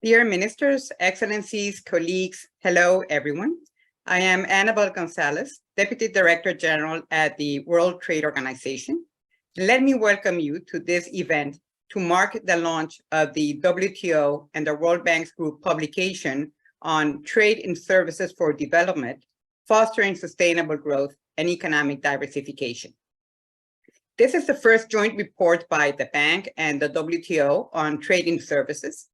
Dear ministers, excellencies, colleagues, hello everyone. I am Annabel Gonzalez, Deputy Director General at the World Trade Organization. Let me welcome you to this event to mark the launch of the WTO and the World Bank's group publication on trade and services for development, fostering sustainable growth and economic diversification. This is the first joint report by the bank and the WTO on trade and services,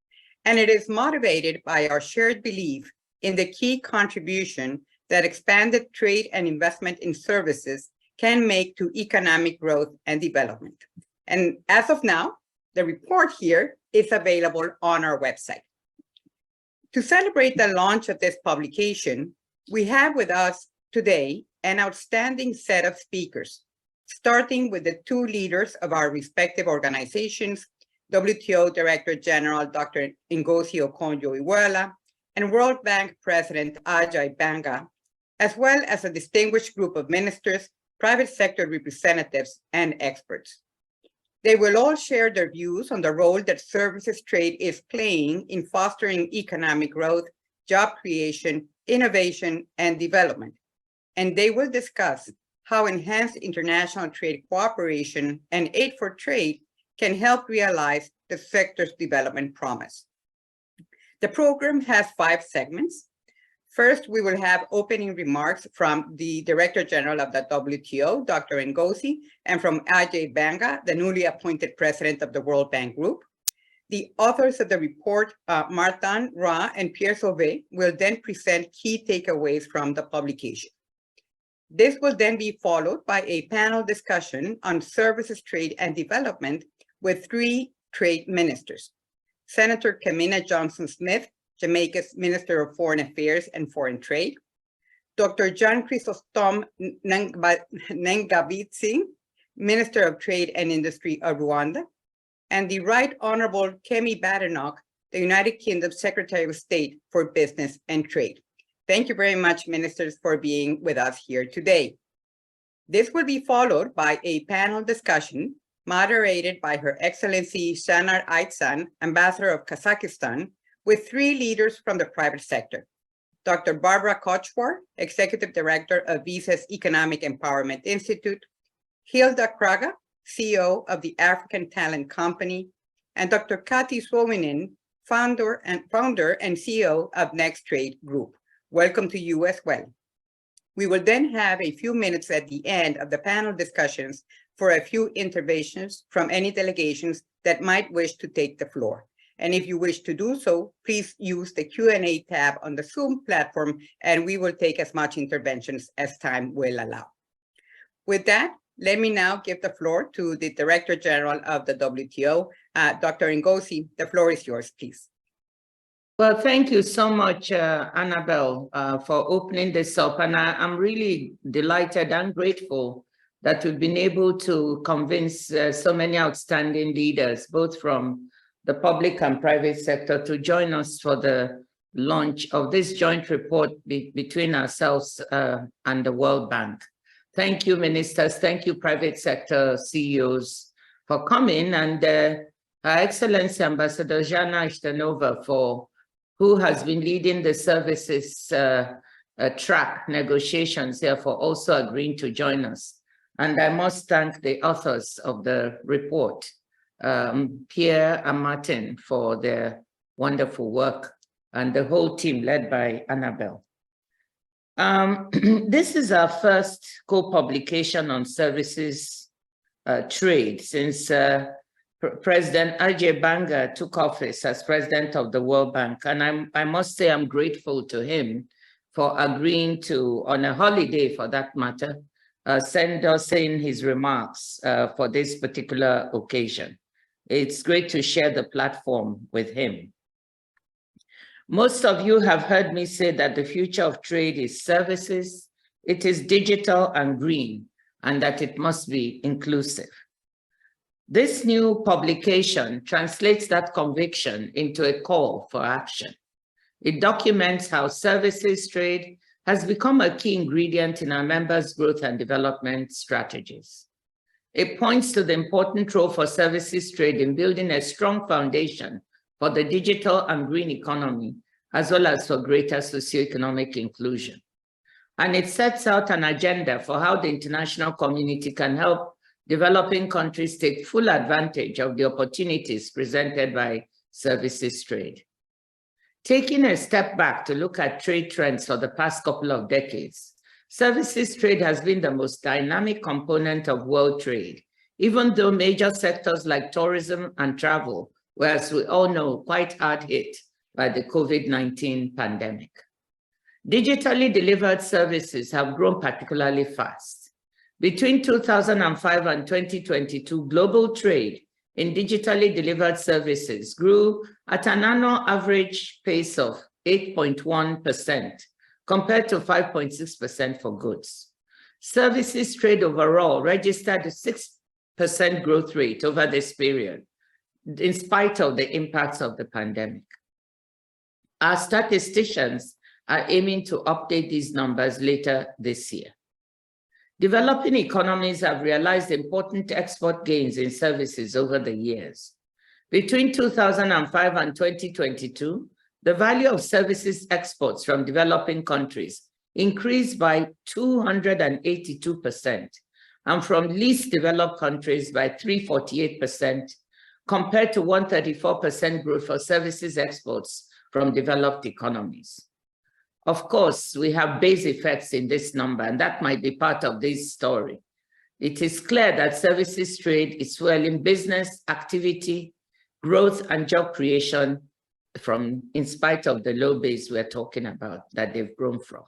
and it is motivated by our shared belief in the key contribution that expanded trade and investment in services can make to economic growth and development. And as of now, the report here is available on our website. To celebrate the launch of this publication, we have with us today an outstanding set of speakers, starting with the two leaders of our respective organizations, WTO Director General Dr. Ngozi Okonjo-Iweala and World Bank President Ajay Banga, as well as a distinguished group of ministers, private sector representatives, and experts. They will all share their views on the role that services trade is playing in fostering economic growth, job creation, innovation, and development. And they will discuss how enhanced international trade cooperation and aid for trade can help realize the sector's development promise. The program has 5 segments. First, we will have opening remarks from the Director General of the WTO, Dr. Ngozi, and from Ajay Banga, the newly appointed President of the World Bank Group. The authors of the report, Martin Ra and Pierre Sauvé, will then present key takeaways from the publication. This will then be followed by a panel discussion on services, trade, and development with 3 trade ministers. Senator Kamina Johnson-Smith, Jamaica's Minister of Foreign Affairs and Foreign Trade, Dr. John Chrysostom Nengabitsi, Minister of Trade and Industry of Rwanda, and the Right Honorable Kemi Badenoch, the United Kingdom Secretary of State for Business and Trade. Thank you very much, ministers, for being with us here today. This will be followed by a panel discussion moderated by Her Excellency Shanar Aitsan, Ambassador of Kazakhstan, with 3 leaders from the private sector. Dr. Barbara Kochwar, Executive Director of Visa's Economic Empowerment Institute, Hilda Kraga, CEO of the African Talent Company, and Dr. Kati Suominen, founder and CEO of Next Trade Group. Welcome to you as well. We will then have a few minutes at the end of the panel discussions for a few interventions from any delegations that might wish to take the floor. And if you wish to do so, please use the Q&A tab on the Zoom platform, and we will take as much interventions as time will allow. With that, let me now give the floor to the Director General of the WTO, Dr. Ngozi. The floor is yours, please. Well, thank you so much, Annabel, for opening this up. And I'm really delighted and grateful that we've been able to convince so many outstanding leaders, both from the public and private sector, to join us for the launch of this joint report between ourselves and the World Bank. Thank you, ministers. Thank you, private sector CEOs, for coming, and Her Excellency Ambassador Jana Ishtanova, who has been leading the services track negotiations here, for also agreeing to join us. And I must thank the authors of the report, Pierre and Martin, for their wonderful work, and the whole team led by Annabel. This is our first co-publication on services trade since President Ajay Banga took office as president of the World Bank. And I must say I'm grateful to him for agreeing to, on a holiday for that matter, send us in his remarks for this particular occasion. It's great to share the platform with him. Most of you have heard me say that the future of trade is services, it is digital and green, and that it must be inclusive. This new publication translates that conviction into a call for action. It documents how services trade has become a key ingredient in our members' growth and development strategies. It points to the important role for services trade in building a strong foundation for the digital and green economy, as well as for greater socioeconomic inclusion. And it sets out an agenda for how the international community can help developing countries take full advantage of the opportunities presented by services trade. Taking a step back to look at trade trends for the past couple of decades, services trade has been the most dynamic component of world trade, even though major sectors like tourism and travel were, as we all know, quite hard hit by the COVID-19 pandemic. Digitally delivered services have grown particularly fast. Between 2005 and 2022, global trade in digitally delivered services grew at an annual average pace of 8.1%, compared to 5.6% for goods. Services trade overall registered a 6% growth rate over this period, in spite of the impacts of the pandemic. Our statisticians are aiming to update these numbers later this year. Developing economies have realized important export gains in services over the years. Between 2005 and 2022, the value of services exports from developing countries increased by 282%, and from least developed countries by 348%, compared to 134% growth for services exports from developed economies. Of course, we have base effects in this number, and that might be part of this story. It is clear that services trade is fueling business activity, growth, and job creation in spite of the low base we're talking about that they've grown from.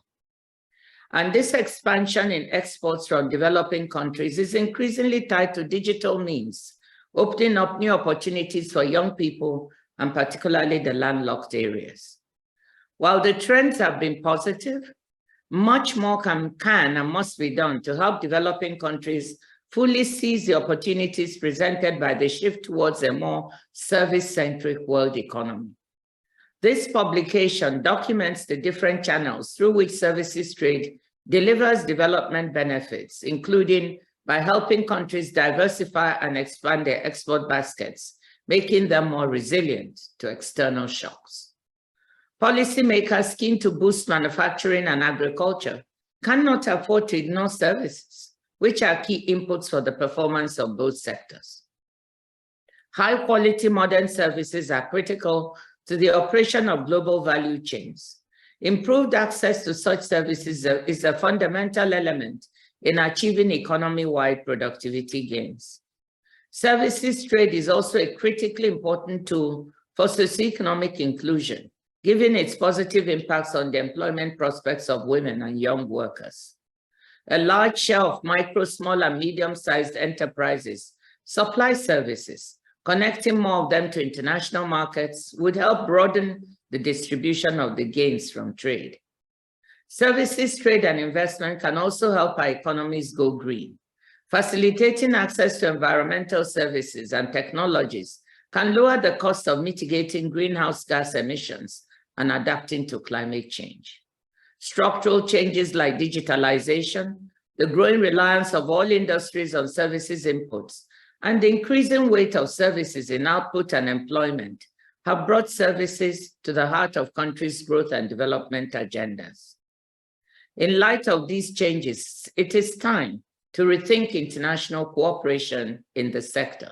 And this expansion in exports from developing countries is increasingly tied to digital means, opening up new opportunities for young people, and particularly the landlocked areas. While the trends have been positive, much more can and must be done to help developing countries fully seize the opportunities presented by the shift towards a more service-centric world economy. This publication documents the different channels through which services trade delivers development benefits, including by helping countries diversify and expand their export baskets, making them more resilient to external shocks. Policymakers keen to boost manufacturing and agriculture cannot afford to ignore services, which are key inputs for the performance of both sectors. High-quality modern services are critical to the operation of global value chains. Improved access to such services is a fundamental element in achieving economy-wide productivity gains. Services trade is also a critically important tool for socioeconomic inclusion, given its positive impacts on the employment prospects of women and young workers. A large share of micro, small, and medium-sized enterprises supply services. Connecting more of them to international markets would help broaden the distribution of the gains from trade. Services trade and investment can also help our economies go green. Facilitating access to environmental services and technologies can lower the cost of mitigating greenhouse gas emissions and adapting to climate change. Structural changes like digitalization, the growing reliance of all industries on services inputs, and the increasing weight of services in output and employment have brought services to the heart of countries' growth and development agendas. In light of these changes, it is time to rethink international cooperation in the sector.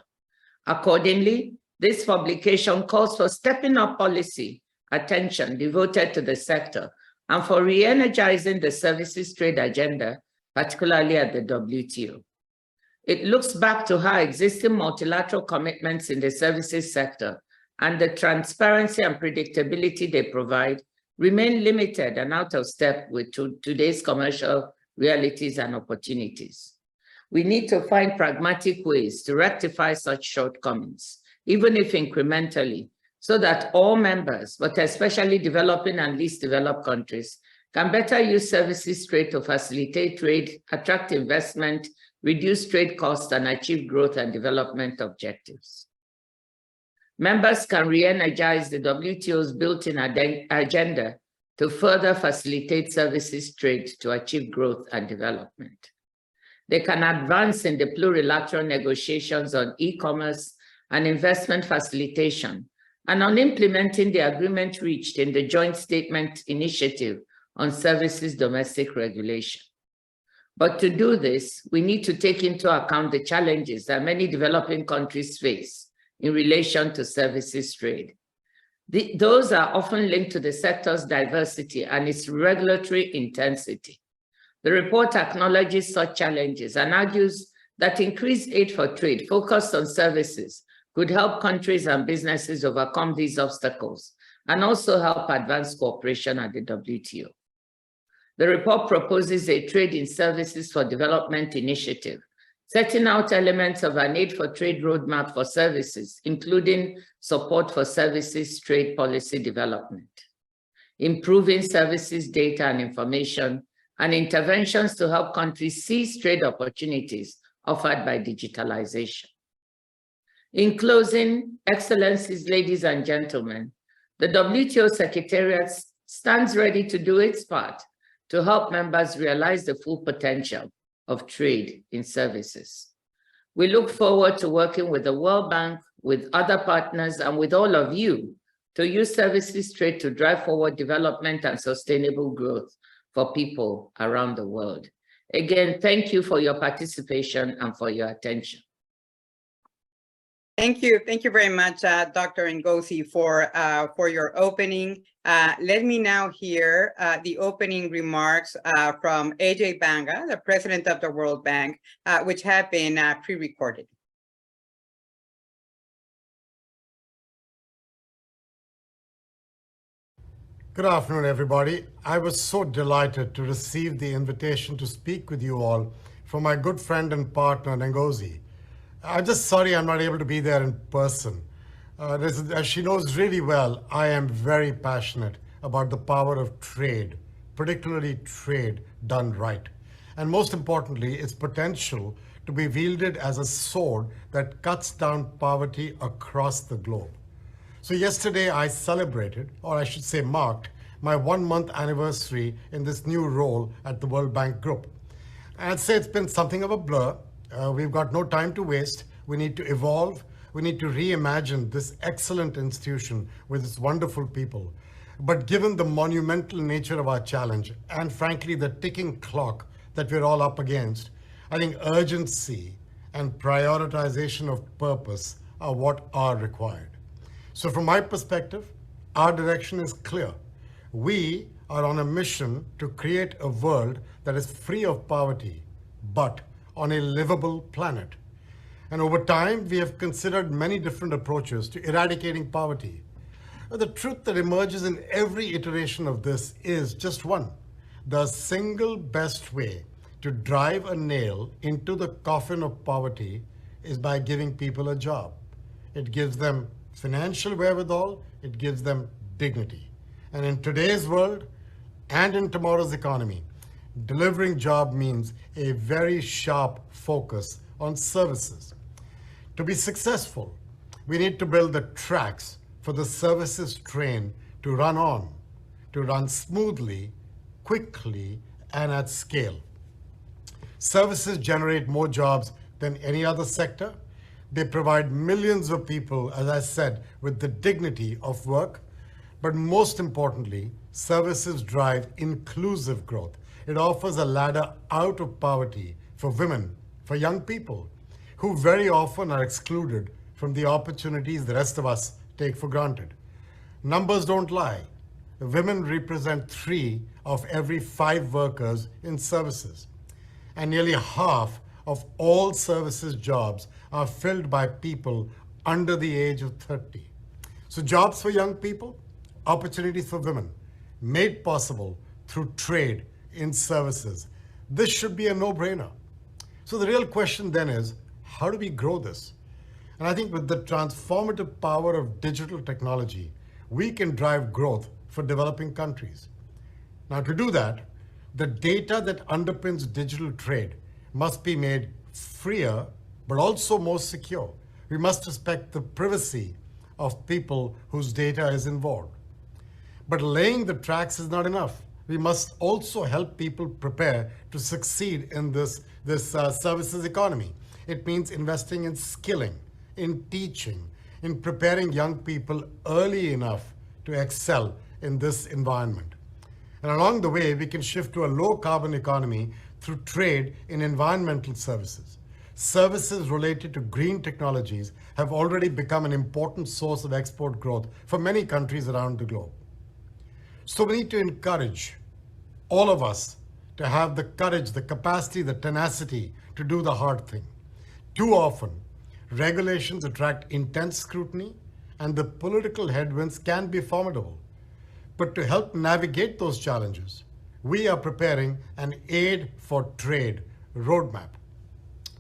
Accordingly, this publication calls for stepping up policy attention devoted to the sector and for re-energizing the services trade agenda, particularly at the WTO. It looks back to how existing multilateral commitments in the services sector and the transparency and predictability they provide remain limited and out of step with today's commercial realities and opportunities. We need to find pragmatic ways to rectify such shortcomings, even if incrementally, so that all members, but especially developing and least developed countries, can better use services trade to facilitate trade, attract investment, reduce trade costs, and achieve growth and development objectives. Members can re-energize the WTO's built-in agenda to further facilitate services trade to achieve growth and development. They can advance in the plurilateral negotiations on e-commerce and investment facilitation, and on implementing the agreement reached in the Joint Statement Initiative on Services Domestic Regulation. But to do this, we need to take into account the challenges that many developing countries face in relation to services trade. Those are often linked to the sector's diversity and its regulatory intensity. The report acknowledges such challenges and argues that increased aid for trade focused on services could help countries and businesses overcome these obstacles and also help advance cooperation at the WTO. The report proposes a Trade in Services for Development initiative, setting out elements of an aid for trade roadmap for services, including support for services trade policy development, improving services data and information, and interventions to help countries seize trade opportunities offered by digitalization. In closing, Excellencies, ladies and gentlemen, the WTO Secretariat stands ready to do its part to help members realize the full potential of trade in services. We look forward to working with the World Bank, with other partners, and with all of you to use services trade to drive forward development and sustainable growth for people around the world. Again, thank you for your participation and for your attention. Thank you. Thank you very much, Dr. Ngozi, for your opening. Let me now hear the opening remarks from AJ Banga, the president of the World Bank, which have been pre-recorded. Good afternoon, everybody. I was so delighted to receive the invitation to speak with you all from my good friend and partner, Ngozi. I'm just sorry I'm not able to be there in person. As she knows really well, I am very passionate about the power of trade, particularly trade done right. And most importantly, its potential to be wielded as a sword that cuts down poverty across the globe. So yesterday I celebrated, or I should say marked, my 1-month anniversary in this new role at the World Bank Group. And I'd say it's been something of a blur. We've got no time to waste. We need to evolve. We need to reimagine this excellent institution with its wonderful people. But given the monumental nature of our challenge, and frankly, the ticking clock that we're all up against, I think urgency and prioritization of purpose are what are required. So from my perspective, our direction is clear. We are on a mission to create a world that is free of poverty, but on a livable planet. And over time, we have considered many different approaches to eradicating poverty. But the truth that emerges in every iteration of this is just one. The single best way to drive a nail into the coffin of poverty is by giving people a job. It gives them financial wherewithal, it gives them dignity. And in today's world and in tomorrow's economy, delivering job means a very sharp focus on services. To be successful, we need to build the tracks for the services train to run on, to run smoothly, quickly, and at scale. Services generate more jobs than any other sector. They provide millions of people, as I said, with the dignity of work. But most importantly, services drive inclusive growth. It offers a ladder out of poverty for women, for young people, who very often are excluded from the opportunities the rest of us take for granted. Numbers don't lie. Women represent 3 of every 5 workers in services. And nearly half of all services jobs are filled by people under the age of 30. So jobs for young people, opportunities for women, made possible through trade in services. This should be a no-brainer. So the real question then is, how do we grow this? And I think with the transformative power of digital technology, we can drive growth for developing countries. Now to do that, the data that underpins digital trade must be made freer, but also more secure. We must respect the privacy of people whose data is involved. But laying the tracks is not enough. We must also help people prepare to succeed in this services economy. It means investing in skilling, in teaching, in preparing young people early enough to excel in this environment. And along the way, we can shift to a low-carbon economy through trade in environmental services. Services related to green technologies have already become an important source of export growth for many countries around the globe. So we need to encourage all of us to have the courage, the capacity, the tenacity to do the hard thing. Too often, regulations attract intense scrutiny, and the political headwinds can be formidable. But to help navigate those challenges, we are preparing an Aid for Trade roadmap.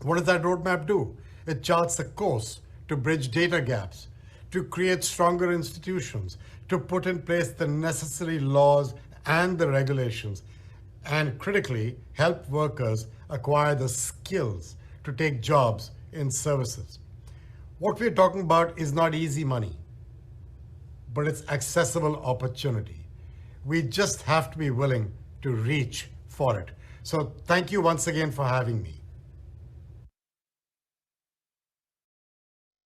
What does that roadmap do? It charts a course to bridge data gaps, to create stronger institutions, to put in place the necessary laws and the regulations, and critically, help workers acquire the skills to take jobs in services. What we're talking about is not easy money, but it's accessible opportunity. We just have to be willing to reach for it. So thank you once again for having me.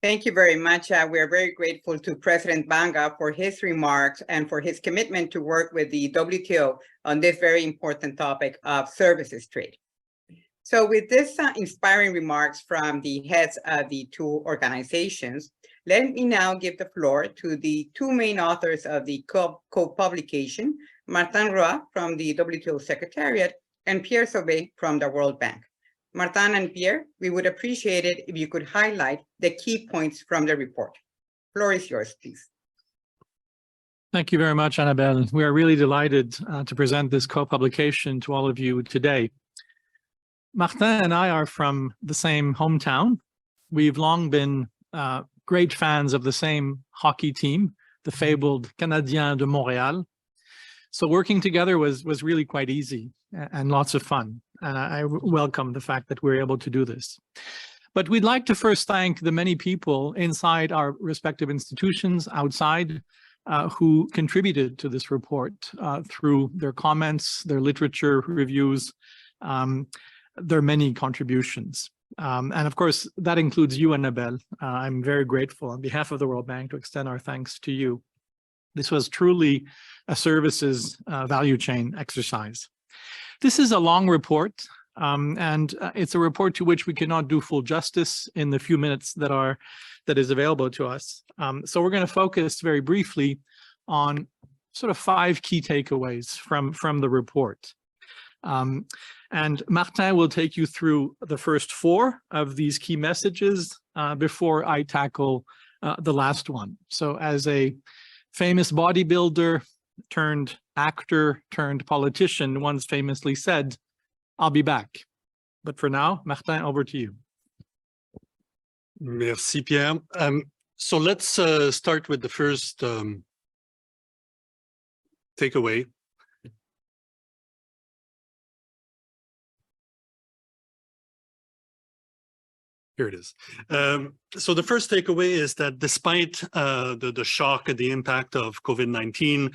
Thank you very much. We're very grateful to President Banga for his remarks and for his commitment to work with the WTO on this very important topic of services trade. So with this inspiring remarks from the heads of the two organizations, let me now give the floor to the two main authors of the co-publication, Martin Roy from the WTO Secretariat and Pierre Sauvé from the World Bank. Martin and Pierre, we would appreciate it if you could highlight the key points from the report. Floor is yours, please. Thank you very much, Annabelle. We are really delighted to present this co-publication to all of you today. Martin and I are from the same hometown. We've long been great fans of the same hockey team, the fabled Canadiens de Montréal. So working together was really quite easy and lots of fun. And I welcome the fact that we're able to do this. But we'd like to first thank the many people inside our respective institutions, outside, who contributed to this report through their comments, their literature reviews, their many contributions. And of course, that includes you, Annabelle. I'm very grateful on behalf of the World Bank to extend our thanks to you. This was truly a services value chain exercise. This is a long report, and it's a report to which we cannot do full justice in the few minutes that is available to us. So we're going to focus very briefly on sort of 5 key takeaways from the report. And Martin will take you through the first 4 of these key messages before I tackle the last one. So as a famous bodybuilder turned actor turned politician once famously said, I'll be back. But for now, Martin, over to you. Merci, Pierre. So let's start with the first takeaway. Here it is. So the first takeaway is that despite the shock and the impact of COVID-19,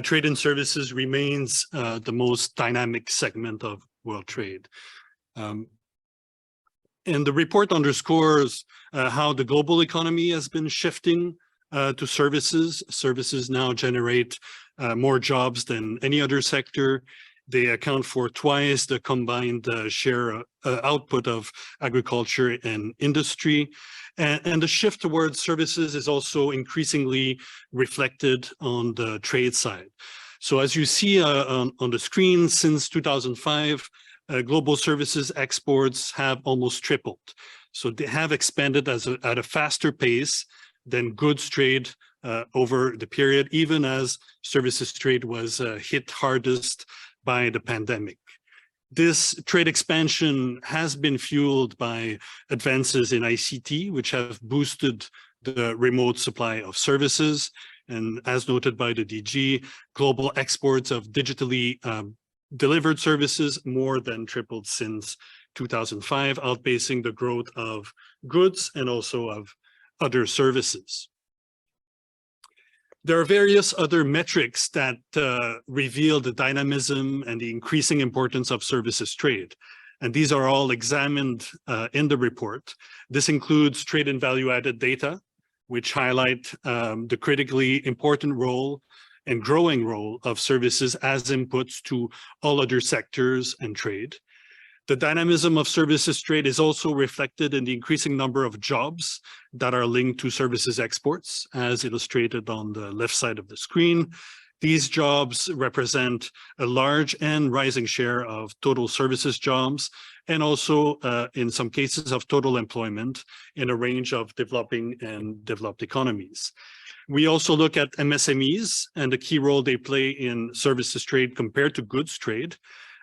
trade and services remains the most dynamic segment of world trade. And the report underscores how the global economy has been shifting to services. Services now generate more jobs than any other sector. They account for twice the combined share output of agriculture and industry. And the shift towards services is also increasingly reflected on the trade side. So as you see on the screen, since 2005, global services exports have almost tripled. So they have expanded at a faster pace than goods trade over the period, even as services trade was hit hardest by the pandemic. This trade expansion has been fueled by advances in ICT, which have boosted the remote supply of services. And as noted by the DG, global exports of digitally delivered services more than tripled since 2005, outpacing the growth of goods and also of other services. There are various other metrics that reveal the dynamism and the increasing importance of services trade. And these are all examined in the report. This includes trade and value-added data, which highlight the critically important role and growing role of services as inputs to all other sectors and trade. The dynamism of services trade is also reflected in the increasing number of jobs that are linked to services exports, as illustrated on the left side of the screen. These jobs represent a large and rising share of total services jobs, and also in some cases of total employment in a range of developing and developed economies. We also look at MSMEs and the key role they play in services trade compared to goods trade,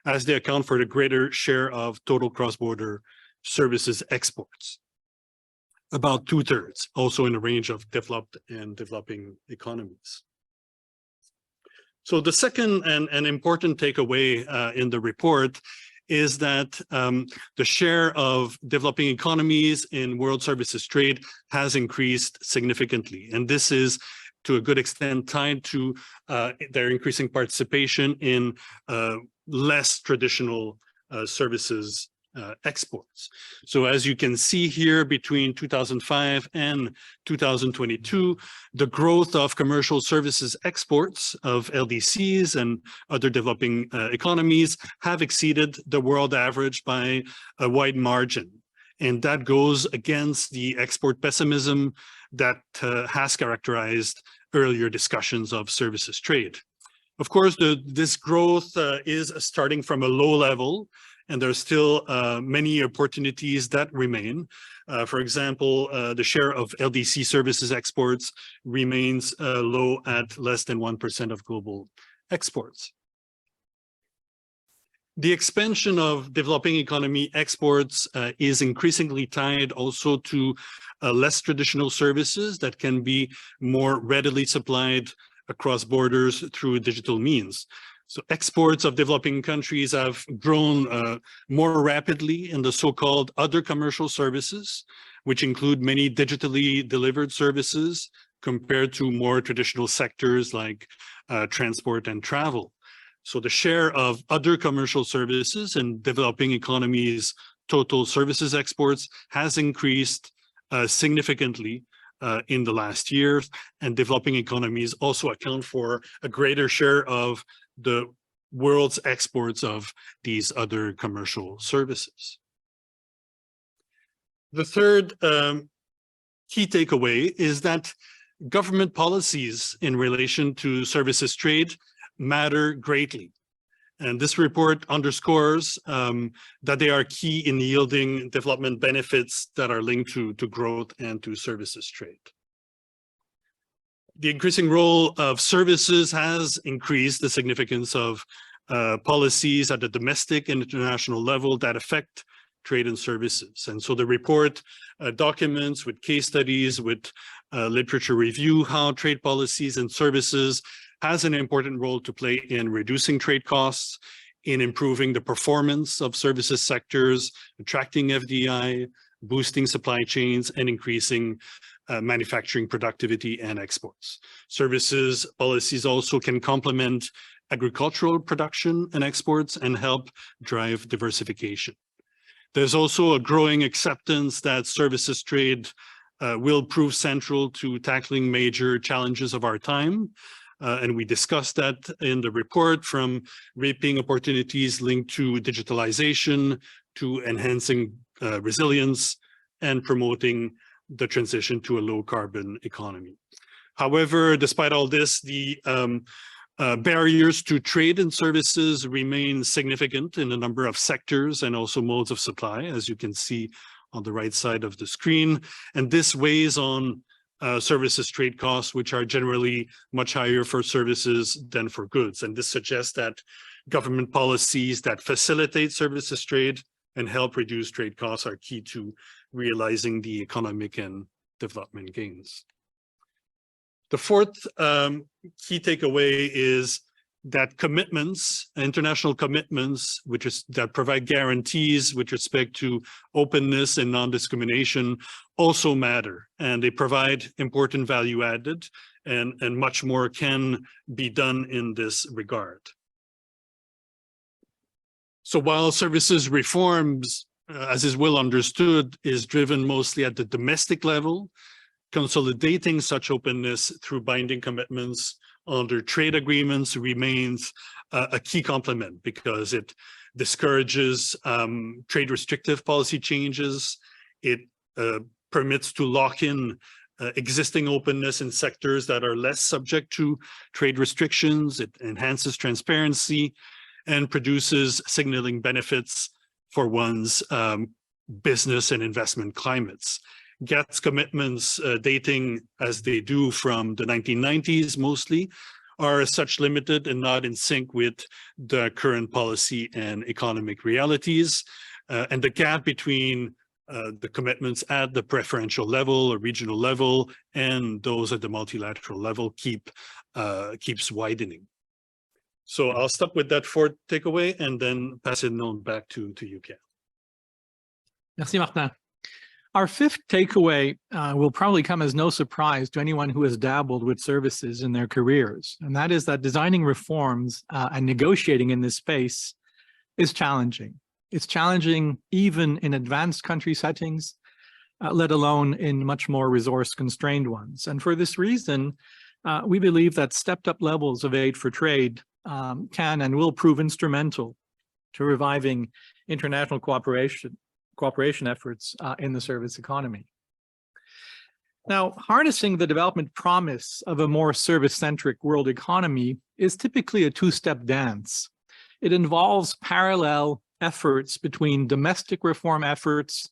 as they account for the greater share of total cross-border services exports, about 2/3, also in a range of developed and developing economies. So the second and important takeaway in the report is that the share of developing economies in world services trade has increased significantly. And this is to a good extent tied to their increasing participation in less traditional services exports. So as you can see here, between 2005 and 2022, the growth of commercial services exports of LDCs and other developing economies have exceeded the world average by a wide margin. And that goes against the export pessimism that has characterized earlier discussions of services trade. Of course, this growth is starting from a low level, and there are still many opportunities that remain. For example, the share of LDC services exports remains low at less than 1% of global exports. The expansion of developing economy exports is increasingly tied also to less traditional services that can be more readily supplied across borders through digital means. So exports of developing countries have grown more rapidly in the so-called other commercial services, which include many digitally delivered services compared to more traditional sectors like transport and travel. So the share of other commercial services in developing economies' total services exports has increased significantly in the last years, and developing economies also account for a greater share of the world's exports of these other commercial services. The third key takeaway is that government policies in relation to services trade matter greatly. And this report underscores that they are key in yielding development benefits that are linked to growth and to services trade. The increasing role of services has increased the significance of policies at the domestic and international level that affect trade and services. And so the report documents with case studies, with literature review, how trade policies and services has an important role to play in reducing trade costs, in improving the performance of services sectors, attracting FDI, boosting supply chains, and increasing manufacturing productivity and exports. Services policies also can complement agricultural production and exports and help drive diversification. There's also a growing acceptance that services trade will prove central to tackling major challenges of our time. And we discussed that in the report, from reaping opportunities linked to digitalization, to enhancing resilience, and promoting the transition to a low carbon economy. However, despite all this, the barriers to trade and services remain significant in a number of sectors and also modes of supply, as you can see on the right side of the screen. And this weighs on services trade costs, which are generally much higher for services than for goods. And this suggests that government policies that facilitate services trade and help reduce trade costs are key to realizing the economic and development gains. The fourth key takeaway is that commitments, international commitments, that provide guarantees with respect to openness and non-discrimination, also matter, and they provide important value added, and much more can be done in this regard. So while services reforms, as is well understood, is driven mostly at the domestic level, consolidating such openness through binding commitments under trade agreements remains a key complement because it discourages trade restrictive policy changes. It permits to lock in existing openness in sectors that are less subject to trade restrictions. It enhances transparency and produces signaling benefits for one's business and investment climates. GATT's commitments dating as they do from the 1990s mostly are as such limited and not in sync with the current policy and economic realities. And the gap between the commitments at the preferential level or regional level and those at the multilateral level keeps widening. So I'll stop with that fourth takeaway and then pass it on back to you, Ken. Merci, Martin. Our fifth takeaway will probably come as no surprise to anyone who has dabbled with services in their careers, and that is that designing reforms and negotiating in this space is challenging. It's challenging even in advanced country settings, let alone in much more resource-constrained ones. And for this reason, we believe that stepped-up levels of aid for trade can and will prove instrumental to reviving international cooperation efforts in the service economy. Now, harnessing the development promise of a more service-centric world economy is typically a two-step dance. It involves parallel efforts between domestic reform efforts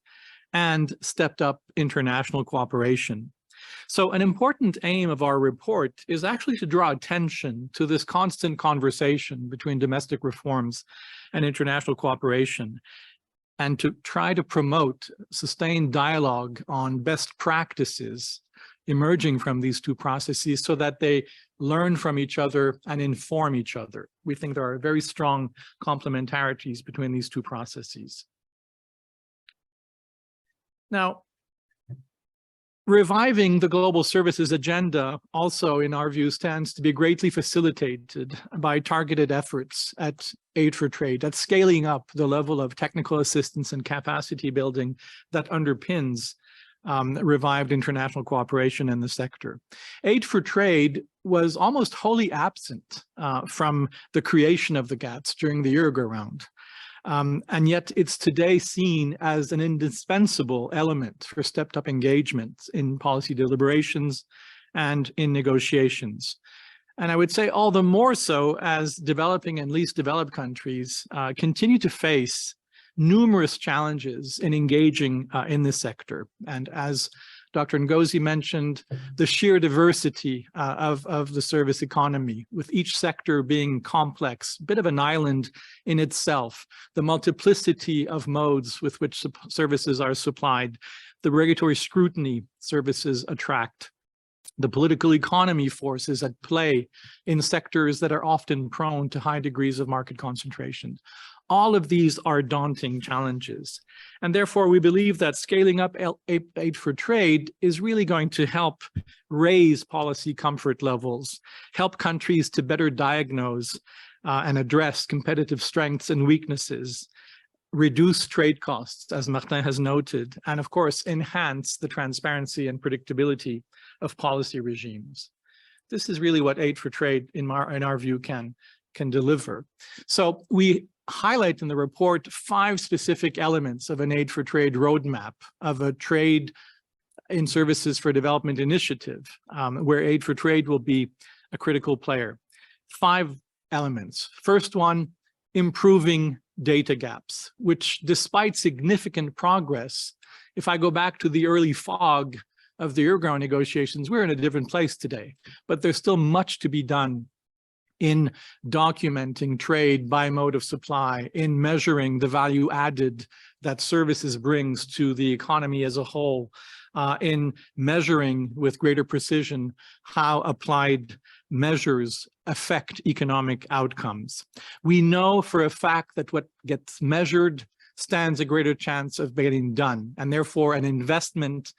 and stepped-up international cooperation. So an important aim of our report is actually to draw attention to this constant conversation between domestic reforms and international cooperation, and to try to promote sustained dialogue on best practices emerging from these two processes so that they learn from each other and inform each other. We think there are very strong complementarities between these two processes. Now, reviving the global services agenda also, in our view, stands to be greatly facilitated by targeted efforts at aid for trade, at scaling up the level of technical assistance and capacity building that underpins revived international cooperation in the sector. Aid for trade was almost wholly absent from the creation of the GATS during the Uruguay round. And yet it's today seen as an indispensable element for stepped-up engagement in policy deliberations and in negotiations. And I would say all the more so as developing and least developed countries continue to face numerous challenges in engaging in this sector. And as Dr. Ngozi mentioned, the sheer diversity of the service economy, with each sector being complex, a bit of an island in itself, the multiplicity of modes with which services are supplied, the regulatory scrutiny services attract, the political economy forces at play in sectors that are often prone to high degrees of market concentration. All of these are daunting challenges. And therefore, we believe that scaling up aid for trade is really going to help raise policy comfort levels, help countries to better diagnose and address competitive strengths and weaknesses, reduce trade costs, as Martin has noted, and of course, enhance the transparency and predictability of policy regimes. This is really what aid for trade, in our view, can deliver. So we highlight in the report 5 specific elements of an aid for trade roadmap, of a trade in services for development initiative, where aid for trade will be a critical player. 5 elements. First one, improving data gaps, which despite significant progress, if I go back to the early fog of the Uruguay negotiations, we're in a different place today, but there's still much to be done in documenting trade by mode of supply, in measuring the value added that services brings to the economy as a whole, in measuring with greater precision how applied measures affect economic outcomes. We know for a fact that what gets measured stands a greater chance of getting done, and therefore an investment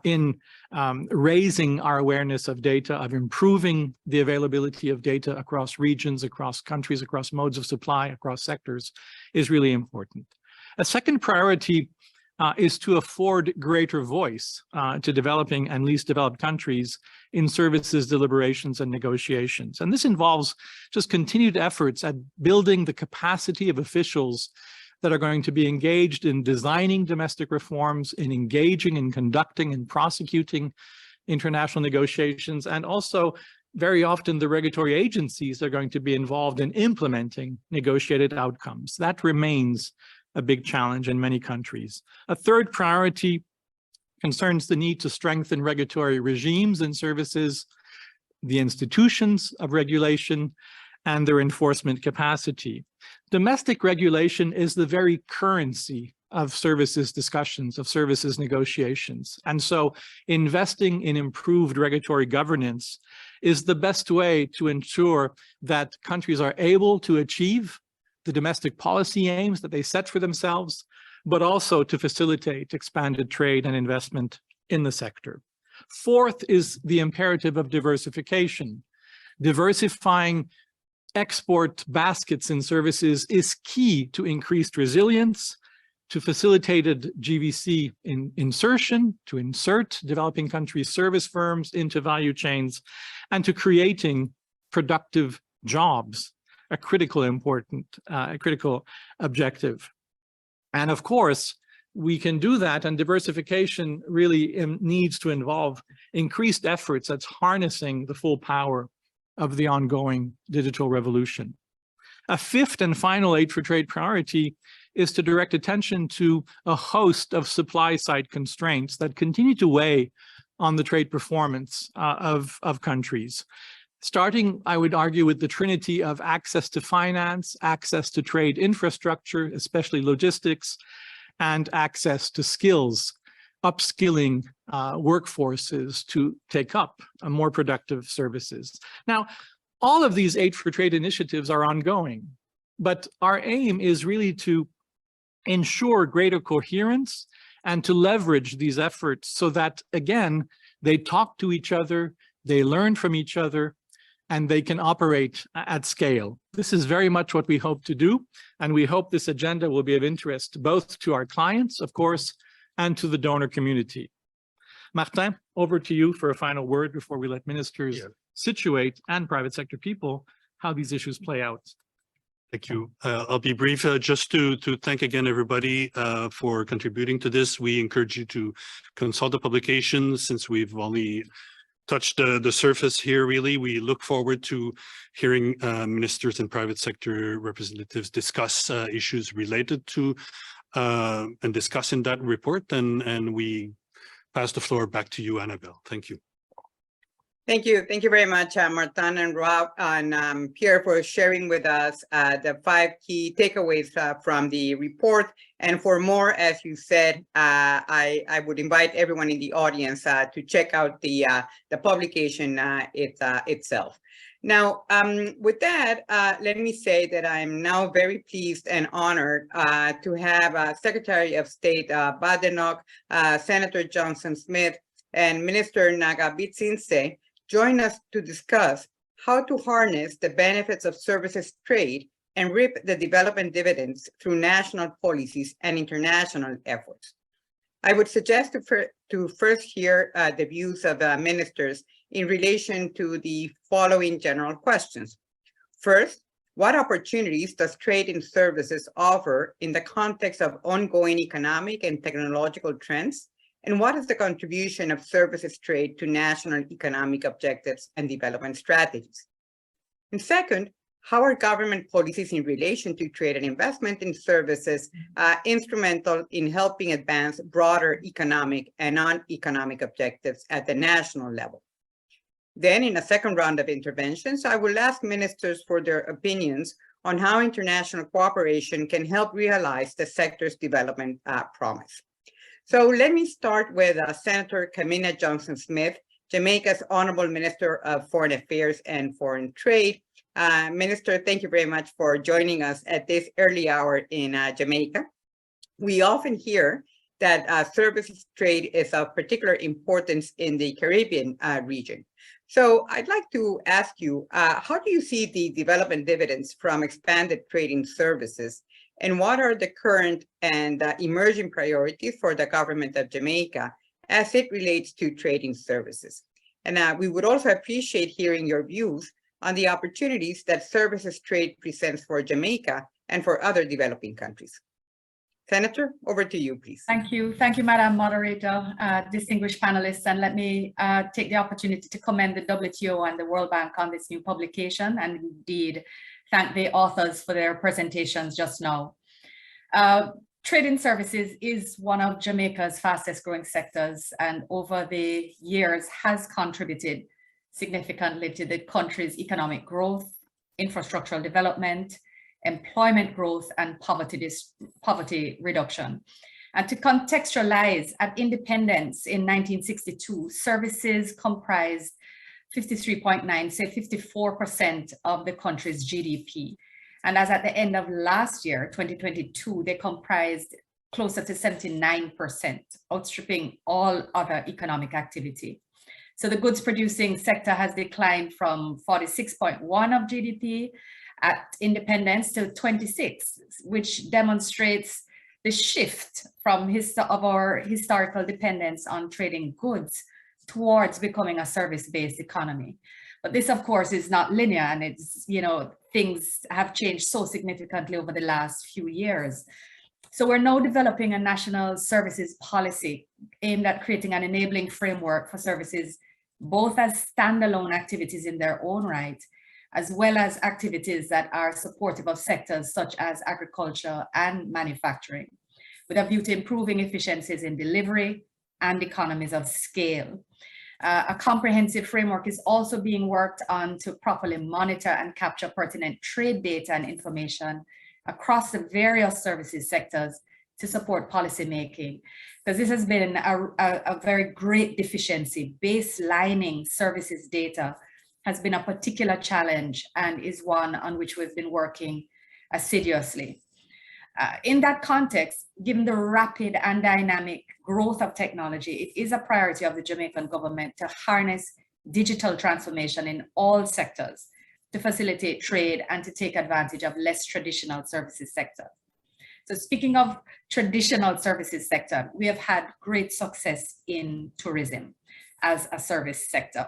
in raising our awareness of data, of improving the availability of data across regions, across countries, across modes of supply, across sectors, is really important. A second priority is to afford greater voice to developing and least developed countries in services, deliberations, and negotiations. And this involves just continued efforts at building the capacity of officials that are going to be engaged in designing domestic reforms, in engaging in conducting and prosecuting international negotiations, and also very often the regulatory agencies are going to be involved in implementing negotiated outcomes. That remains a big challenge in many countries. A third priority concerns the need to strengthen regulatory regimes and services, the institutions of regulation, and their enforcement capacity. Domestic regulation is the very currency of services discussions, of services negotiations. And so investing in improved regulatory governance is the best way to ensure that countries are able to achieve the domestic policy aims that they set for themselves, but also to facilitate expanded trade and investment in the sector. Fourth is the imperative of diversification. Diversifying export baskets and services is key to increased resilience, to facilitated GVC insertion, to insert developing countries' service firms into value chains, and to creating productive jobs, a critical objective. And of course, we can do that, and diversification really needs to involve increased efforts at harnessing the full power of the ongoing digital revolution. A fifth and final aid for trade priority is to direct attention to a host of supply-side constraints that continue to weigh on the trade performance of countries. Starting, I would argue, with the trinity of access to finance, access to trade infrastructure, especially logistics, and access to skills, upskilling workforces to take up more productive services. Now, all of these aid for trade initiatives are ongoing, but our aim is really to ensure greater coherence and to leverage these efforts so that, again, they talk to each other, they learn from each other, and they can operate at scale. This is very much what we hope to do, and we hope this agenda will be of interest both to our clients, of course, and to the donor community. Martin, over to you for a final word before we let ministers situate and private sector people how these issues play out. Thank you. I'll be brief. Just to thank again everybody for contributing to this. We encourage you to consult the publication since we've only touched the surface here, really. We look forward to hearing ministers and private sector representatives discuss issues related to and discussing that report. And we pass the floor back to you, Annabelle. Thank you. Thank you. Thank you very much, Martin and Rob and Pierre, for sharing with us the 5 key takeaways from the report. And for more, as you said, I would invite everyone in the audience to check out the publication itself. Now, with that, let me say that I'm now very pleased and honored to have Secretary of State Badenoch, Senator Johnson-Smith, and Minister Naga-Bitsinse join us to discuss how to harness the benefits of services trade and reap the development dividends through national policies and international efforts. I would suggest to first hear the views of ministers in relation to the following general questions. First, what opportunities does trade in services offer in the context of ongoing economic and technological trends? And what is the contribution of services trade to national economic objectives and development strategies? And second, how are government policies in relation to trade and investment in services instrumental in helping advance broader economic and non-economic objectives at the national level? Then in a second round of interventions, I will ask ministers for their opinions on how international cooperation can help realize the sector's development promise. So let me start with Senator Kamina Johnson-Smith, Jamaica's Honorable Minister of Foreign Affairs and Foreign Trade. Minister, thank you very much for joining us at this early hour in Jamaica. We often hear that services trade is of particular importance in the Caribbean region. So I'd like to ask you, how do you see the development dividends from expanded trading services And what are the current and emerging priorities for the government of Jamaica as it relates to trading services? And we would also appreciate hearing your views on the opportunities that services trade presents for Jamaica and for other developing countries. Senator, over to you, please. Thank you, Madam Moderator, distinguished panelists, and let me take the opportunity to commend the WTO and the World Bank on this new publication, and indeed thank the authors for their presentations just now. Trading services is one of Jamaica's fastest growing sectors, and over the years has contributed significantly to the country's economic growth, infrastructural development, employment growth, and poverty reduction. And to contextualize, at independence in 1962, services comprised 53.9, say 54% of the country's GDP. And as at the end of last year, 2022, they comprised closer to 79%, outstripping all other economic activity. So the goods producing sector has declined from 46.1 of GDP at independence to 26, which demonstrates the shift from our historical dependence on trading goods towards becoming a service-based economy. But this, of course, is not linear, and it's, you know, things have changed so significantly over the last few years. So we're now developing a national services policy aimed at creating an enabling framework for services, both as standalone activities in their own right, as well as activities that are supportive of sectors such as agriculture and manufacturing, with a view to improving efficiencies in delivery and economies of scale. A comprehensive framework is also being worked on to properly monitor and capture pertinent trade data and information across the various services sectors to support policymaking, because this has been a very great deficiency. Baselining services data has been a particular challenge and is one on which we've been working assiduously. In that context, given the rapid and dynamic growth of technology, it is a priority of the Jamaican government to harness digital transformation in all sectors to facilitate trade and to take advantage of less traditional services sector. So speaking of traditional services sector, we have had great success in tourism as a service sector.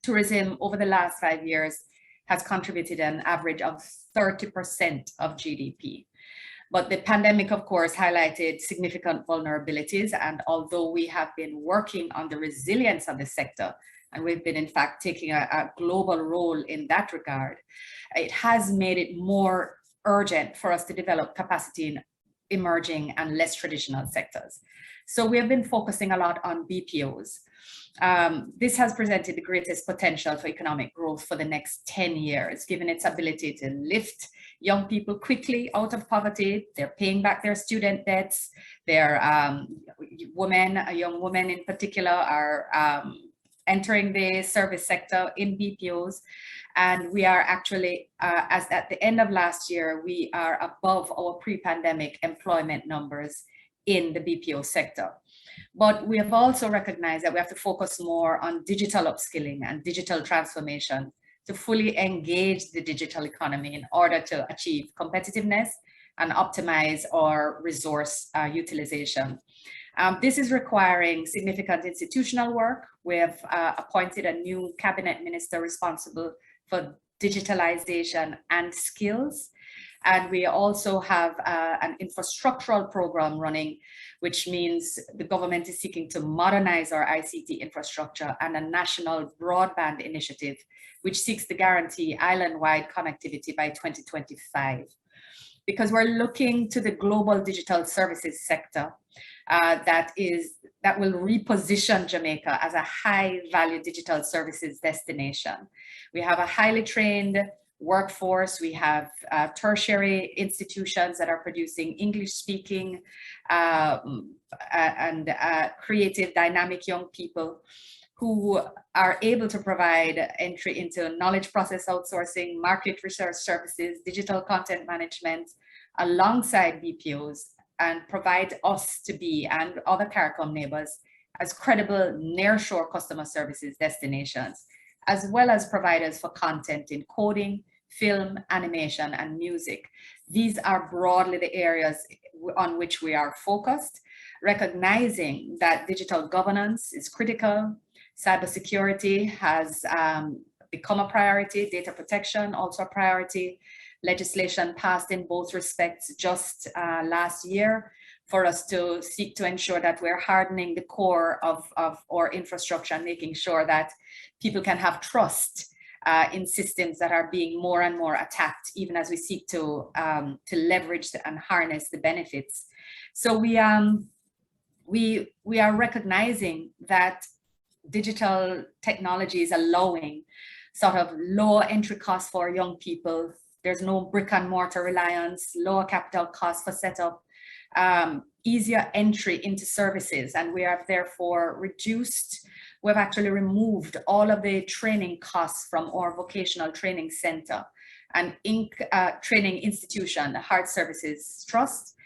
Tourism over the last 5 years has contributed an average of 30% of GDP. But the pandemic, of course, highlighted significant vulnerabilities. And although we have been working on the resilience of the sector, and we've been, in fact, taking a global role in that regard, it has made it more urgent for us to develop capacity in emerging and less traditional sectors. So we have been focusing a lot on BPOs. This has presented the greatest potential for economic growth for the next 10 years, given its ability to lift young people quickly out of poverty. They're paying back their student debts. They're young women in particular are entering the service sector in BPOs. And we are actually, as at the end of last year, we are above our pre-pandemic employment numbers in the BPO sector. But we have also recognized that we have to focus more on digital upskilling and digital transformation to fully engage the digital economy in order to achieve competitiveness and optimize our resource utilization. This is requiring significant institutional work. We have appointed a new cabinet minister responsible for digitalization and skills. And we also have an infrastructural program running, which means the government is seeking to modernize our ICT infrastructure, and a national broadband initiative, which seeks to guarantee island-wide connectivity by 2025. Because we're looking to the global digital services sector that will reposition Jamaica as a high-value digital services destination. We have a highly trained workforce. We have tertiary institutions that are producing English-speaking and creative, dynamic young people who are able to provide entry into knowledge process outsourcing, market research services, digital content management, alongside BPOs, and provide us to be, and other CARICOM neighbors, as credible nearshore customer services destinations, as well as providers for content in coding, film, animation, and music. These are broadly the areas on which we are focused, recognizing that digital governance is critical. Cybersecurity has become a priority, data protection also a priority. Legislation passed in both respects just last year for us to seek to ensure that we're hardening the core of our infrastructure and making sure that people can have trust in systems that are being more and more attacked, even as we seek to leverage and harness the benefits. So we are recognizing that digital technology is allowing sort of low entry costs for young people. There's no brick and mortar reliance, lower capital costs for setup, easier entry into services. And we have therefore we've actually removed all of the training costs from our vocational training center and training institution, the Hard Services Trust,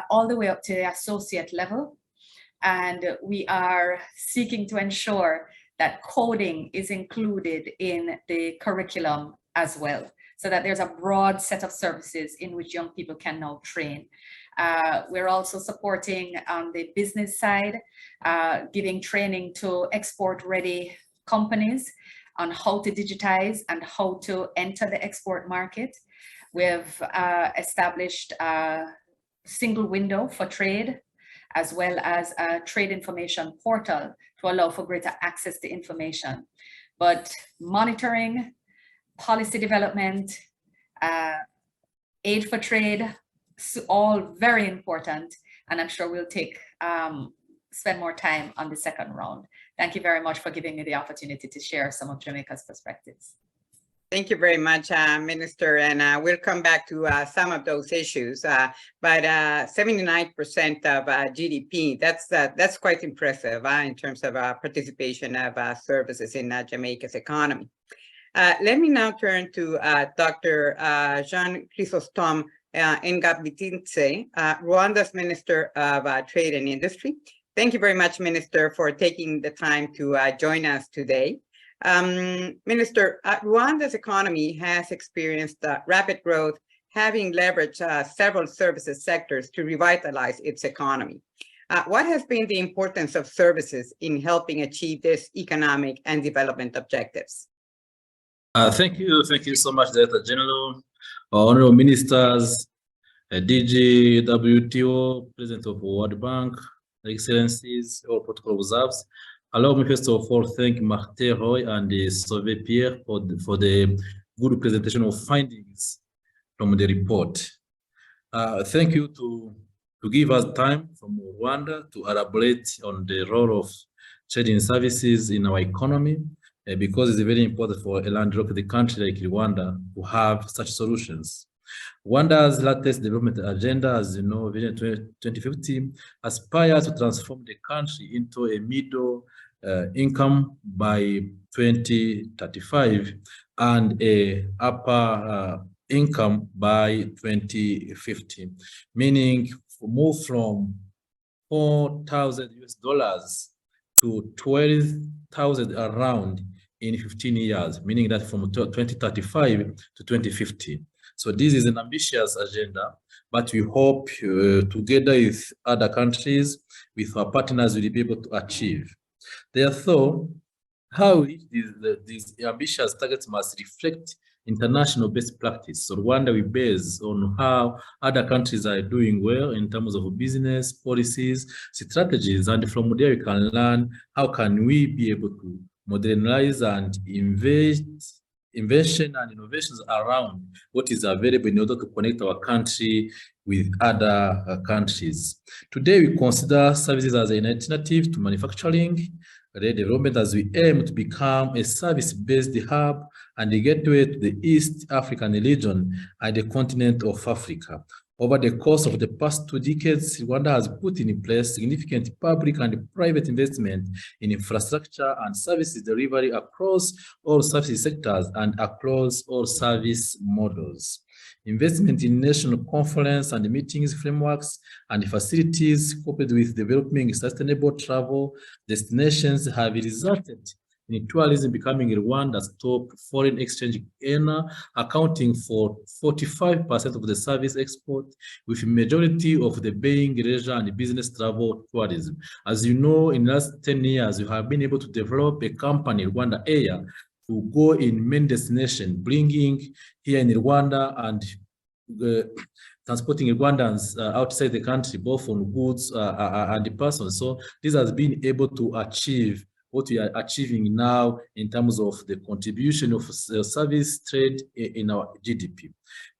all the way up to the associate level. And we are seeking to ensure that coding is included in the curriculum as well, so that there's a broad set of services in which young people can now train. We're also supporting on the business side, giving training to export-ready companies on how to digitize and how to enter the export market. We've established a single window for trade, as well as a trade information portal to allow for greater access to information. But monitoring, policy development, aid for trade, all very important. And I'm sure we'll spend more time on the second round. Thank you very much for giving me the opportunity to share some of Jamaica's perspectives. Thank you very much, Minister, and we'll come back to some of those issues. But 79% of GDP, that's quite impressive in terms of participation of services in Jamaica's economy. Let me now turn to Dr. Jean Chrysostome Ngabitintse, Rwanda's Minister of Trade and Industry. Thank you very much, Minister, for taking the time to join us today. Minister, Rwanda's economy has experienced rapid growth, having leveraged several services sectors to revitalize its economy. What has been the importance of services in helping achieve this economic and development objectives? Thank you so much, Director General, honorable ministers, DG, WTO, President of World Bank, Excellencies, all protocol observes. Allow me first of all thank Martin Roy and Sauvé Pierre for the good presentation of findings from the report. Thank you to give us time from Rwanda to elaborate on the role of trading services in our economy, because it's very important for a landlocked country like Rwanda to have such solutions. Rwanda's latest development agenda, as you know, Vision 2050, aspires to transform the country into a middle income by 2035 and a upper income by 2050, meaning move from $4,000 to 12,000 around in 15 years, meaning that from 2035 to 2050. So this is an ambitious agenda, but we hope together with other countries, with our partners, we'll be able to achieve. Therefore, how these ambitious targets must reflect international best practice. So Rwanda we base on how other countries are doing well in terms of business, policies, strategies, and from there we can learn how can we be able to modernize and invention and innovations around what is available in order to connect our country with other countries. Today, we consider services as an alternative to manufacturing development as we aim to become a service-based hub and a gateway to the East African region and the continent of Africa. Over the course of the past 2 decades, Rwanda has put in place significant public and private investment in infrastructure and services delivery across all service sectors and across all service models. Investment in national conference and meetings frameworks and facilities coupled with developing sustainable travel destinations have resulted in tourism becoming Rwanda's top foreign exchange earner, accounting for 45% of the service export, with majority of the being leisure and business travel tourism. As you know, in the last 10 years, we have been able to develop a company, Rwanda Air, to go in many destinations, bringing here in Rwanda and transporting Rwandans outside the country, both on goods and persons. So this has been able to achieve what we are achieving now in terms of the contribution of service trade in our GDP.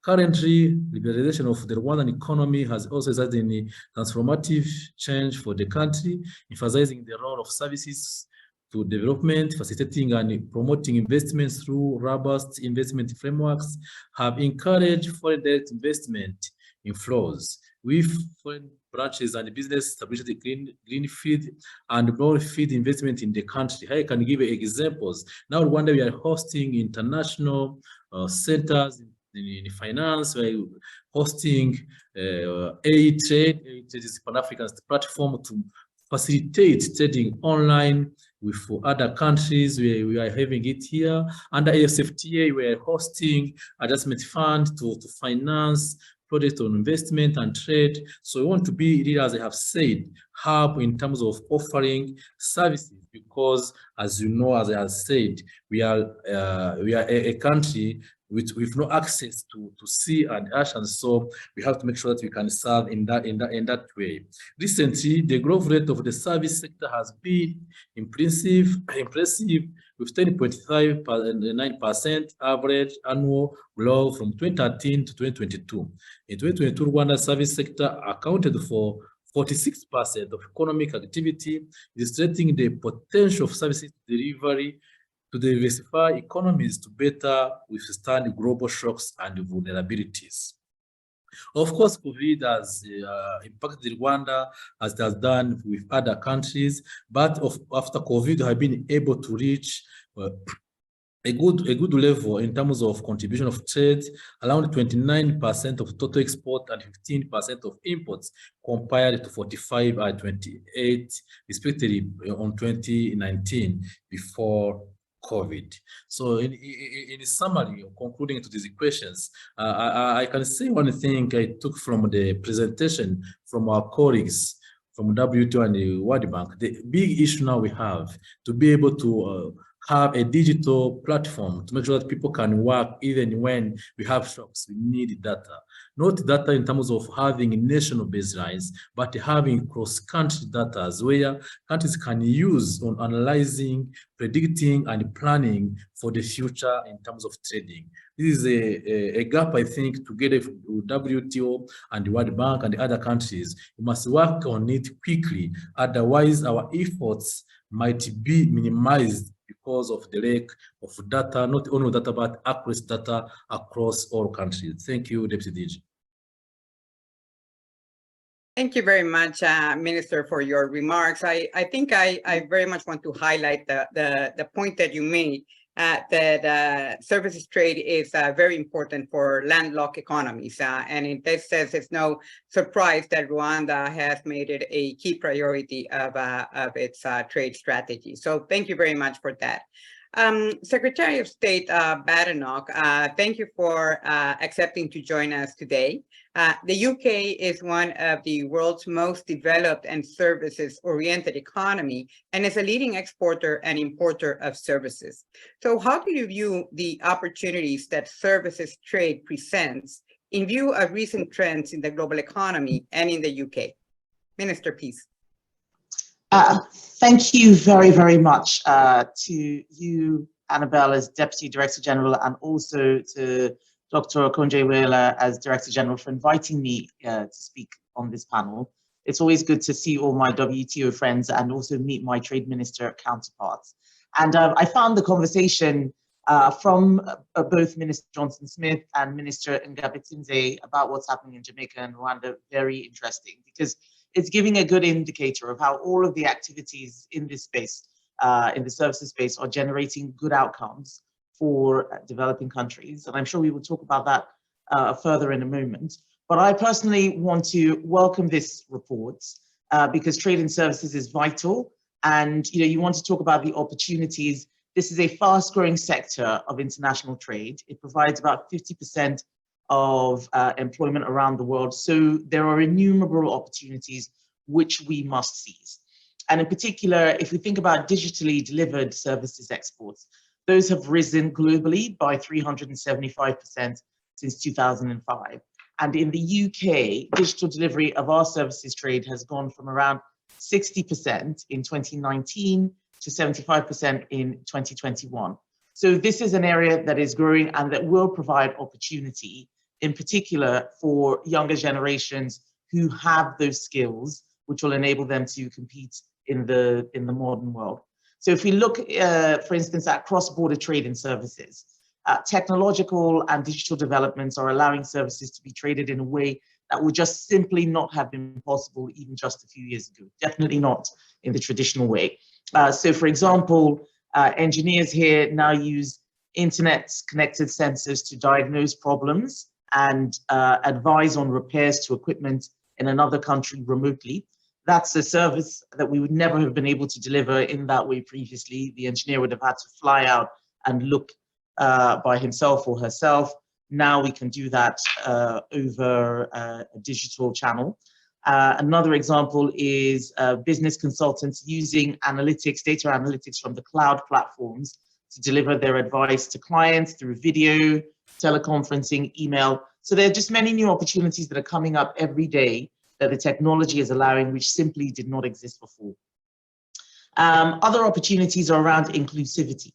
Currently, liberalization of the Rwandan economy has also resulted in a transformative change for the country, emphasizing the role of services to development, facilitating and promoting investments through robust investment frameworks, have encouraged foreign direct investment inflows, with foreign branches and business established greenfield and brownfield investment in the country. I can give you examples. Now, Rwanda, we are hosting international centers in finance. We are hosting A-Trade. A-Trade is Pan-African platform to facilitate trading online with other countries. We are having it here. Under AFCFTA, we are hosting adjustment fund to finance projects on investment and trade. So we want to be, really, as I have said, hub in terms of offering services, because as you know, as I have said, we are a country with no access to sea and ocean, so we have to make sure that we can serve in that way. Recently, the growth rate of the service sector has been impressive, with 10.59% average annual growth from 2013 to 2022. In 2022, Rwanda service sector accounted for 46% of economic activity, illustrating the potential of services delivery to diversify economies to better withstand global shocks and vulnerabilities. Of course, COVID has impacted Rwanda as it has done with other countries, but after COVID, we have been able to reach a good level in terms of contribution of trade, around 29% of total export and 15% of imports, compared to 45 and 28 respectively on 2019 before COVID. So in summary, concluding to these questions, I can say one thing I took from the presentation from our colleagues from WTO and the World Bank. The big issue now we have to be able to have a digital platform to make sure that people can work even when we have shocks. We need data, not data in terms of having national baselines, but having cross-country data where countries can use on analyzing, predicting, and planning for the future in terms of trading. This is a gap, I think, together with WTO and the World Bank and the other countries. We must work on it quickly, otherwise our efforts might be minimized because of the lack of data, not only data, but accurate data across all countries. Thank you, Deputy DG. Thank you very much, Minister, for your remarks. I think I very much want to highlight the point that you made, that services trade is very important for landlocked economies. And in this sense, it's no surprise that Rwanda has made it a key priority of its trade strategy. So thank you very much for that. Secretary of State Badenoch, thank you for accepting to join us today. The UK is one of the world's most developed and services-oriented economy, and is a leading exporter and importer of services. So how do you view the opportunities that services trade presents in view of recent trends in the global economy and in the UK? Minister, please. Thank you very, very much to you, Annabelle, as Deputy Director General, and also to Dr. Okonjo-Iweala as Director General for inviting me to speak on this panel. It's always good to see all my WTO friends and also meet my trade minister counterparts. And I found the conversation from both Minister Johnson-Smith and Minister Ngabetsinze about what's happening in Jamaica and Rwanda very interesting, because it's giving a good indicator of how all of the activities in this space, in the services space, are generating good outcomes for developing countries. And I'm sure we will talk about that further in a moment. But I personally want to welcome this report because trade and services is vital. And you want to talk about the opportunities This is a fast-growing sector of international trade. It provides about 50% of employment around the world. So there are innumerable opportunities which we must seize. And in particular, if we think about digitally delivered services exports, those have risen globally by 375% since 2005. And in the UK, digital delivery of our services trade has gone from around 60% in 2019 to 75% in 2021. So this is an area that is growing and that will provide opportunity, in particular for younger generations who have those skills, which will enable them to compete in the modern world. So if we look, for instance, at cross-border trade and services, technological and digital developments are allowing services to be traded in a way that would just simply not have been possible even just a few years ago, definitely not in the traditional way. So for example, engineers here now use internet-connected sensors to diagnose problems and advise on repairs to equipment in another country remotely. That's a service that we would never have been able to deliver in that way previously. The engineer would have had to fly out and look by himself or herself. Now we can do that over a digital channel. Another example is business consultants using analytics, data analytics from the cloud platforms to deliver their advice to clients through video, teleconferencing, email. So there are just many new opportunities that are coming up every day that the technology is allowing, which simply did not exist before. Other opportunities are around inclusivity.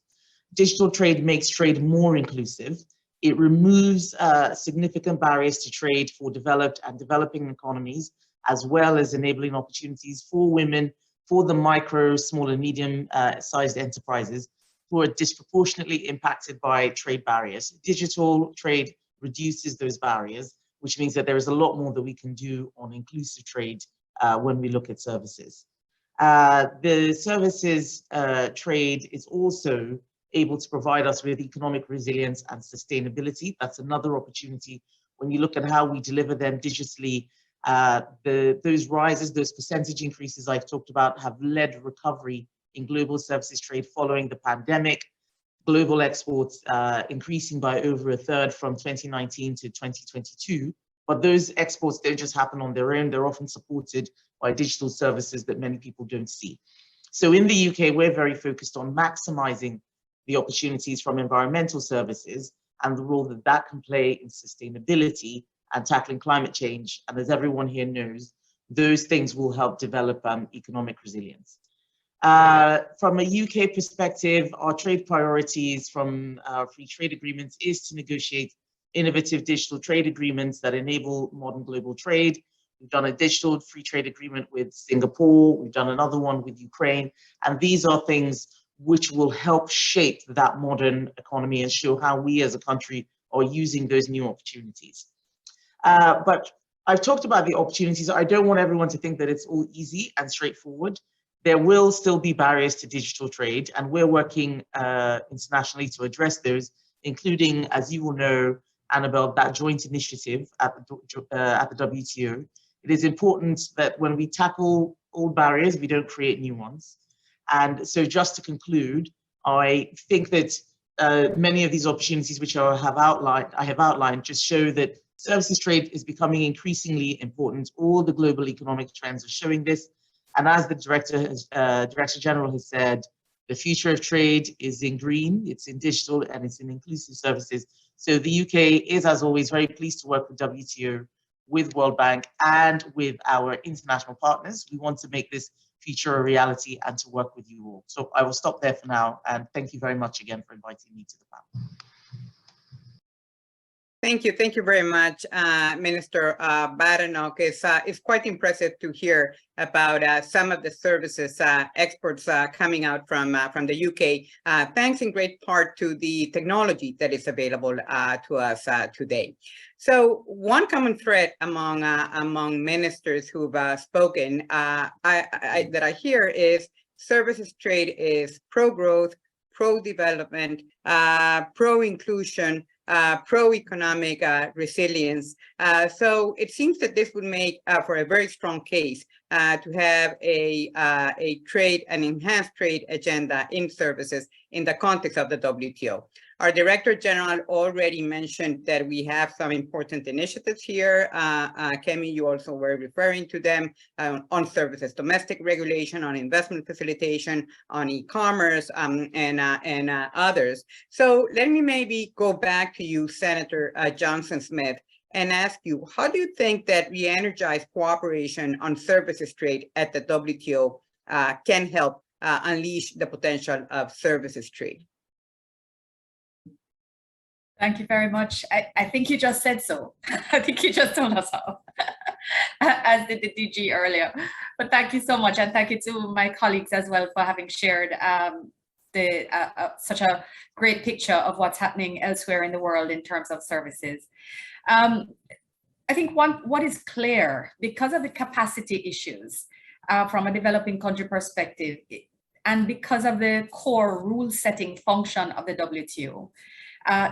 Digital trade makes trade more inclusive. It removes significant barriers to trade for developed and developing economies, as well as enabling opportunities for women, for the micro, small and medium sized enterprises who are disproportionately impacted by trade barriers. Digital trade reduces those barriers, which means that there is a lot more that we can do on inclusive trade when we look at services. The services trade is also able to provide us with economic resilience and sustainability. That's another opportunity when you look at how we deliver them digitally. Those rises, those percentage increases I've talked about have led recovery in global services trade following the pandemic. Global exports increasing by over a third from 2019 to 2022. But those exports don't just happen on their own. They're often supported by digital services that many people don't see. So in the UK, we're very focused on maximizing the opportunities from environmental services and the role that that can play in sustainability and tackling climate change. And as everyone here knows, those things will help develop economic resilience. From a UK perspective, our trade priorities from our free trade agreements is to negotiate innovative digital trade agreements that enable modern global trade. We've done a digital free trade agreement with Singapore. We've done another one with Ukraine. And these are things which will help shape that modern economy and show how we as a country are using those new opportunities. But I've talked about the opportunities. I don't want everyone to think that it's all easy and straightforward. There will still be barriers to digital trade, and we're working internationally to address those, including, as you will know, Annabelle, that joint initiative at the WTO. It is important that when we tackle old barriers, we don't create new ones. And so just to conclude, I think that many of these opportunities which I have outlined just show that services trade is becoming increasingly important. All the global economic trends are showing this. And as the Director General has said, the future of trade is in green, it's in digital, and it's in inclusive services. So the UK is, as always, very pleased to work with WTO, with World Bank, and with our international partners. We want to make this future a reality and to work with you all. So I will stop there for now, and thank you very much again for inviting me to the panel. Thank you very much, Minister Badenoch. It's quite impressive to hear about some of the services exports coming out from the UK, thanks in great part to the technology that is available to us today. So one common thread among ministers who've spoken that I hear is services trade is pro-growth, pro-development, pro-inclusion, pro-economic resilience. So it seems that this would make for a very strong case to have a trade, an enhanced trade agenda in services in the context of the WTO. Our Director General already mentioned that we have some important initiatives here. Kemi, you also were referring to them on services, domestic regulation, on investment facilitation, on e-commerce, and others. So let me maybe go back to you, Senator Johnson-Smith, and ask you, how do you think that re-energized cooperation on services trade at the WTO can help unleash the potential of services trade? Thank you very much. I think you just said so. I think you just told us how, as did the DG earlier. But thank you so much. And thank you to my colleagues as well for having shared such a great picture of what's happening elsewhere in the world in terms of services. I think what is clear, because of the capacity issues from a developing country perspective, and because of the core rule-setting function of the WTO,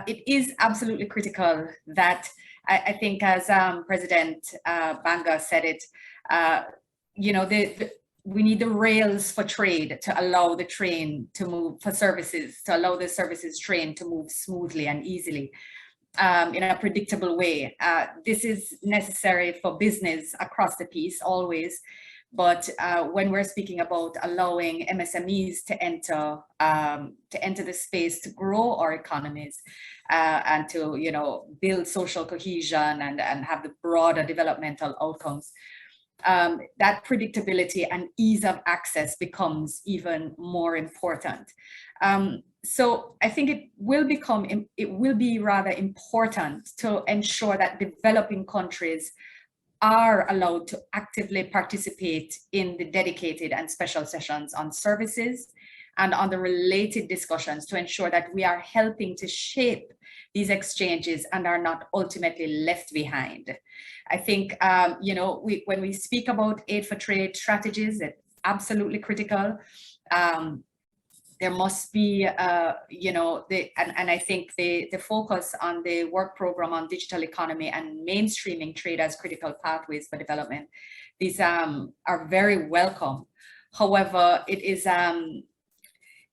it is absolutely critical that I think, as President Banga said it, we need the rails for trade to allow the train to move, for services, to allow the services train to move smoothly and easily in a predictable way. This is necessary for business across the piece always. But when we're speaking about allowing MSMEs to enter the space to grow our economies and to build social cohesion and have the broader developmental outcomes, that predictability and ease of access becomes even more important. So I think it will be rather important to ensure that developing countries are allowed to actively participate in the dedicated and special sessions on services and on the related discussions to ensure that we are helping to shape these exchanges and are not ultimately left behind. I think, when we speak about aid for trade strategies, it's absolutely critical. There must be, and I think the focus on the work program on digital economy and mainstreaming trade as critical pathways for development, these are very welcome. However, it is,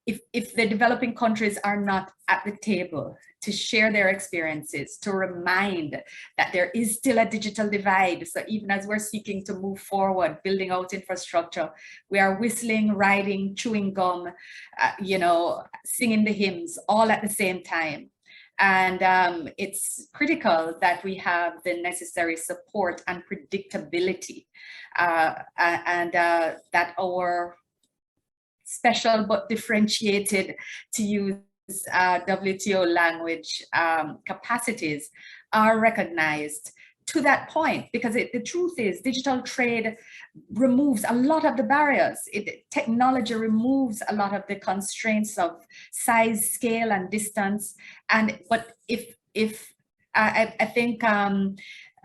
if the developing countries are not at the table to share their experiences, to remind that there is still a digital divide. So even as we're seeking to move forward, building out infrastructure, we are whistling, riding, chewing gum, singing the hymns all at the same time. And it's critical that we have the necessary support and predictability, and that our special but differentiated, to use WTO language, capacities are recognized to that point, because the truth is digital trade removes a lot of the barriers. Technology removes a lot of the constraints of size, scale, and distance. But if I think,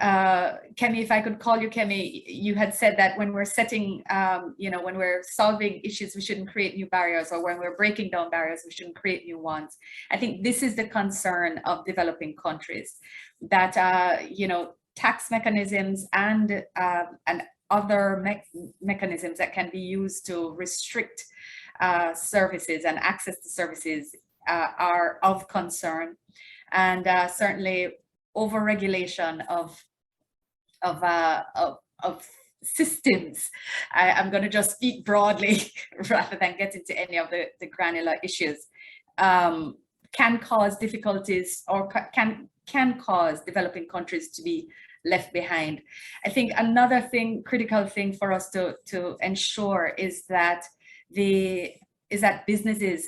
Kemi, if I could call you Kemi, you had said that when we're setting, when we're solving issues, we shouldn't create new barriers, or when we're breaking down barriers, we shouldn't create new ones. I think this is the concern of developing countries, that, tax mechanisms and other mechanisms that can be used to restrict services and access to services are of concern. And certainly overregulation of systems. I'm going to just speak broadly rather than get into any of the granular issues. Can cause difficulties, or can cause developing countries to be left behind. I think another critical thing for us to ensure is that businesses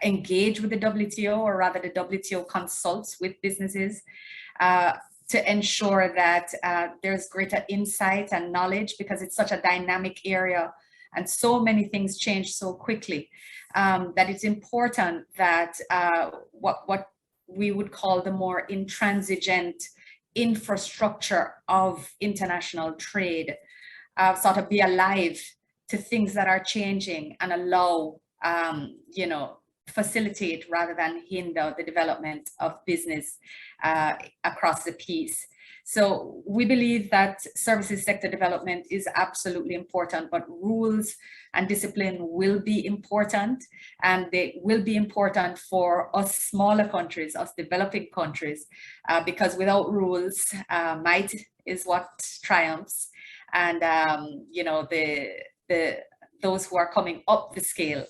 engage with the WTO, or rather the WTO consults with businesses to ensure that there's greater insight and knowledge, because it's such a dynamic area and so many things change so quickly, that it's important that what we would call the more intransigent infrastructure of international trade sort of be alive to things that are changing and allow, facilitate rather than hinder the development of business across the piece. So we believe that services sector development is absolutely important, but rules and discipline will be important, and they will be important for us smaller countries, us developing countries, because without rules, might is what triumphs. And you know, those who are coming up the scale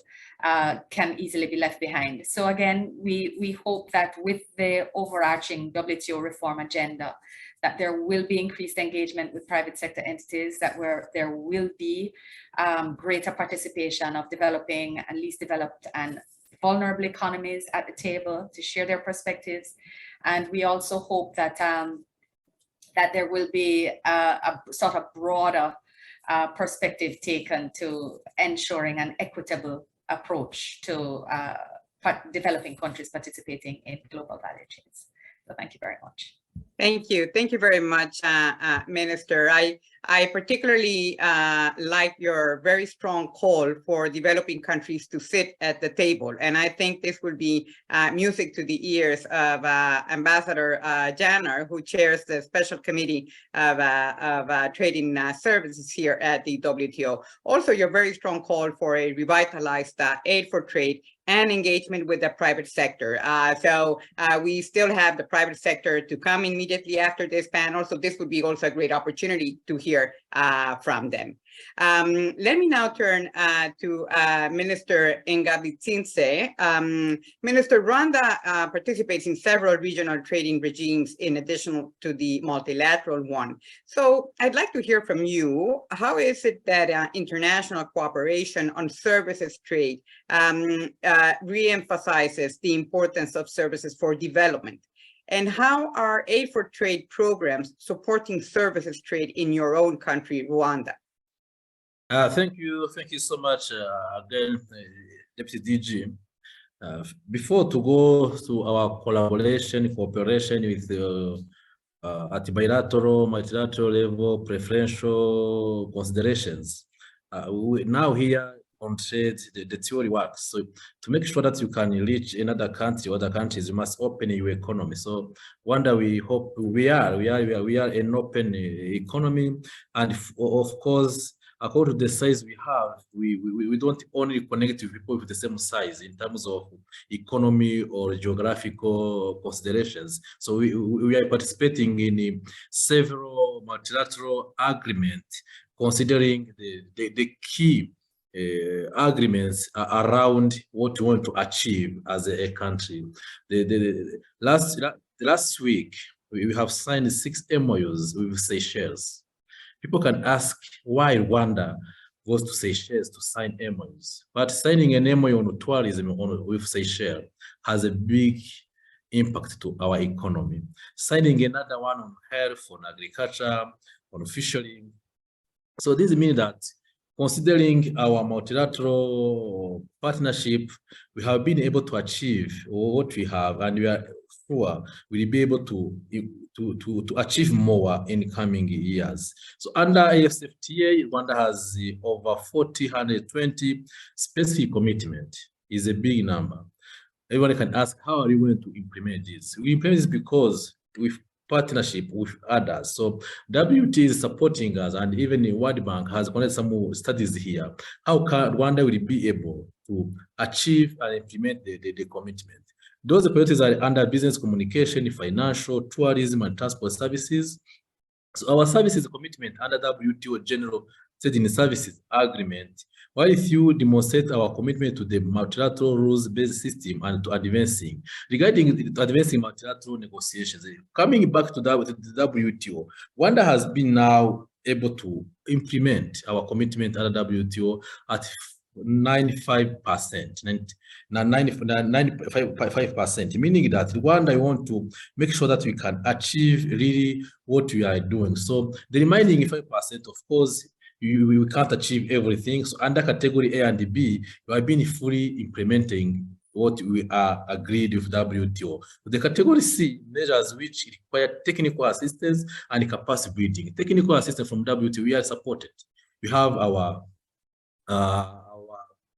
can easily be left behind. So again, we hope that with the overarching WTO reform agenda, that there will be increased engagement with private sector entities, that there will be greater participation of developing and least developed and vulnerable economies at the table to share their perspectives. And we also hope that that there will be a sort of broader perspective taken to ensuring an equitable approach to developing countries participating in global value chains. So thank you very much. Thank you. Thank you very much, Minister. I particularly like your very strong call for developing countries to sit at the table. And I think this will be music to the ears of Ambassador Janner, who chairs the Special Committee of Trading Services here at the WTO. Also, your very strong call for a revitalized aid for trade and engagement with the private sector. So we still have the private sector to come immediately after this panel. So this would be also a great opportunity to hear from them. Let me now turn to Minister Ngabitsinze. Minister, Rwanda participates in several regional trading regimes in addition to the multilateral one. So I'd like to hear from you, how is it that international cooperation on services trade re-emphasizes the importance of services for development? And how are aid for trade programs supporting services trade in your own country, Rwanda? Thank you so much again, Deputy DG. Before to go to our cooperation with at bilateral, multilateral level, preferential considerations, we now here on trade, the theory works. So to make sure that you can reach another country, other countries, you must open your economy. So Rwanda, we hope we are an open economy, and of course, according to the size we have, we don't only connect with people with the same size in terms of economy or geographical considerations. So we are participating in several multilateral agreements, considering the key agreements around what we want to achieve as a country. Last week, we have signed 6 MOUs with Seychelles. People can ask why Rwanda goes to Seychelles to sign MOUs, but signing an MOU on tourism with Seychelles has a big impact to our economy. Signing another one on health, on agriculture, on fishing. So this means that considering our multilateral partnership, we have been able to achieve what we have, and we are sure we'll be able to achieve more in coming years. So under AFCFTA, Rwanda has over 120 specific commitment. Is a big number. Everyone can ask, how are you going to implement this? We implement this because with partnership with others. So WT is supporting us, and even the World Bank has conducted some more studies here. How can Rwanda will be able to achieve and implement the commitment? Those priorities are under business communication, financial, tourism, and transport services. So our services commitment under WTO General Trading Services Agreement, while you demonstrate our commitment to the multilateral rules-based system and to advancing. Regarding advancing multilateral negotiations, coming back to that with the WTO, Rwanda has been now able to implement our commitment under WTO at 95%, 95%, meaning that Rwanda want to make sure that we can achieve really what we are doing. So the remaining 5%, of course, we can't achieve everything. So under category A and B, we have been fully implementing what we are agreed with WTO. The category C measures which require technical assistance and capacity building. Technical assistance from WTO, we are supported. We have our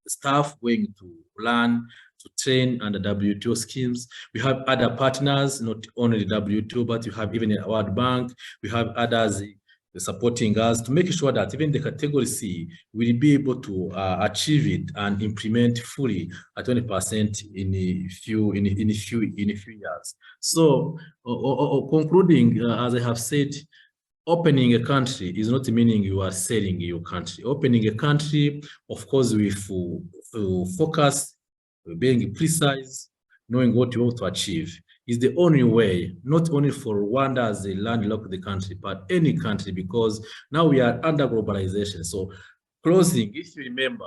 staff going to learn to train under WTO schemes. We have other partners, not only the WTO, but we have even the World Bank. We have others supporting us to make sure that even the category C will be able to achieve it and implement fully at 20% in a few years. So, concluding, as I have said, opening a country is not meaning you are selling your country. Opening a country, of course, with focus, being precise, knowing what you want to achieve, is the only way, not only for Rwanda as a landlocked country, but any country, because now we are under globalization. So closing, if you remember,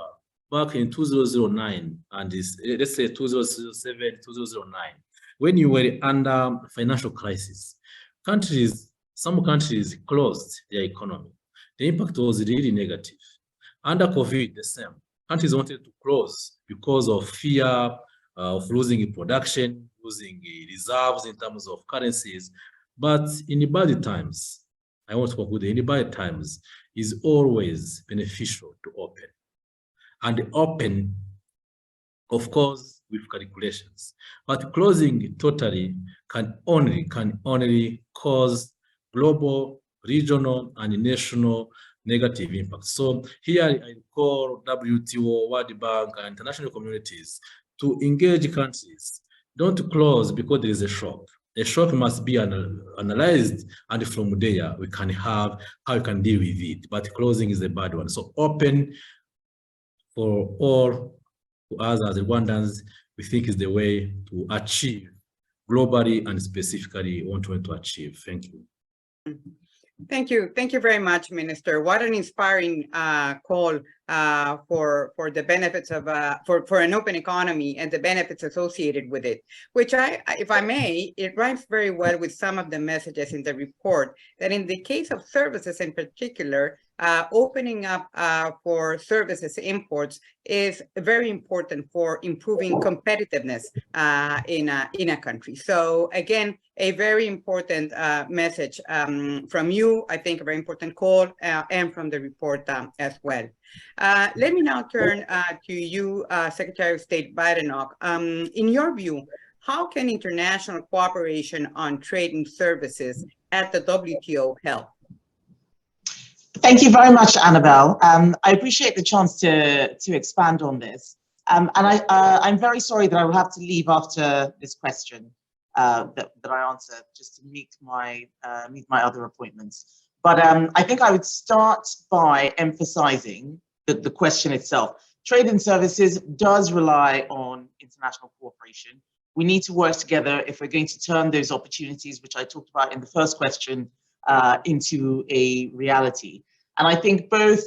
back in 2009, and let's say 2007, 2009, when you were under financial crisis, some countries closed their economy. The impact was really negative. Under COVID, the same. Countries wanted to close because of fear of losing production, losing reserves in terms of currencies. But in the bad times, I want to conclude, in the bad times is always beneficial to open. And open, of course, with calculations. But closing totally can only cause global, regional, and national negative impact. So here I call WTO, World Bank, and international communities to engage countries. Don't close because there is a shock. A shock must be analyzed, and from there we can have how we can deal with it. But closing is a bad one. So open for all, to us as Rwandans, we think is the way to achieve globally and specifically what we want to achieve. Thank you. Thank you. Thank you very much, Minister. What an inspiring call for the benefits of for an open economy and the benefits associated with it, which if I may, it rhymes very well with some of the messages in the report that in the case of services in particular, opening up for services imports is very important for improving competitiveness in a country. So again, a very important message from you, I think a very important call, and from the report as well. Let me now turn to you, Secretary of State Badenoch. In your view, how can international cooperation on trade and services at the WTO help? Thank you very much, Annabelle. I appreciate the chance to expand on this. And I'm very sorry that I will have to leave after this question that I answer just to meet my other appointments. But I think I would start by emphasizing the question itself. Trade and services does rely on international cooperation. We need to work together if we're going to turn those opportunities, which I talked about in the first question, into a reality. And I think both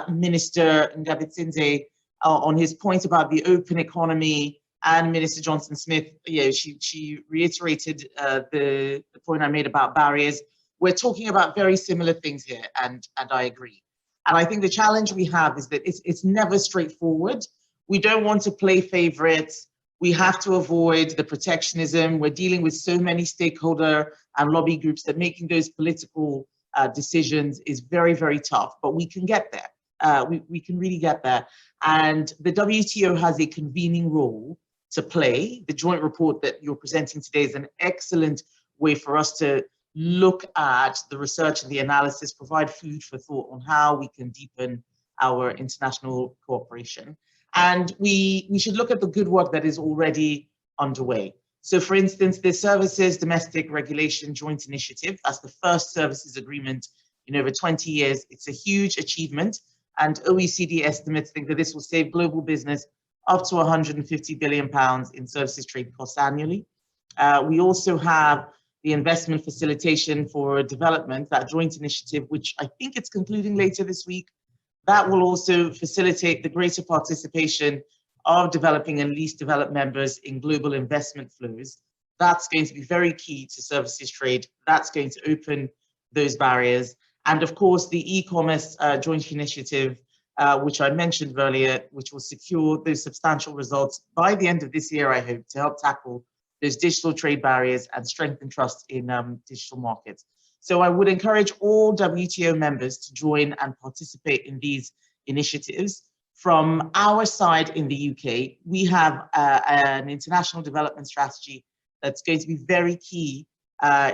Minister Ngabitsinze, on his point about the open economy, and Minister Johnson-Smith, she reiterated the point I made about barriers. We're talking about very similar things here, and I agree. And I think the challenge we have is that it's never straightforward. We don't want to play favorites. We have to avoid the protectionism. We're dealing with so many stakeholder and lobby groups that making those political decisions is very, very tough, but we can get there. We can really get there. And the WTO has a convening role to play. The joint report that you're presenting today is an excellent way for us to look at the research and the analysis, provide food for thought on how we can deepen our international cooperation. And we should look at the good work that is already underway. So for instance, the Services Domestic Regulation Joint Initiative, that's the first services agreement in over 20 years. It's a huge achievement, and OECD estimates think that this will save global business up to £150 billion in services trade costs annually. We also have the Investment Facilitation for Development, that joint initiative, which I think it's concluding later this week. That will also facilitate the greater participation of developing and least developed members in global investment flows. That's going to be very key to services trade. That's going to open those barriers. And of course, the e-commerce joint initiative, which I mentioned earlier, which will secure those substantial results by the end of this year, I hope, to help tackle those digital trade barriers and strengthen trust in digital markets. So I would encourage all WTO members to join and participate in these initiatives. From our side in the UK, we have an international development strategy that's going to be very key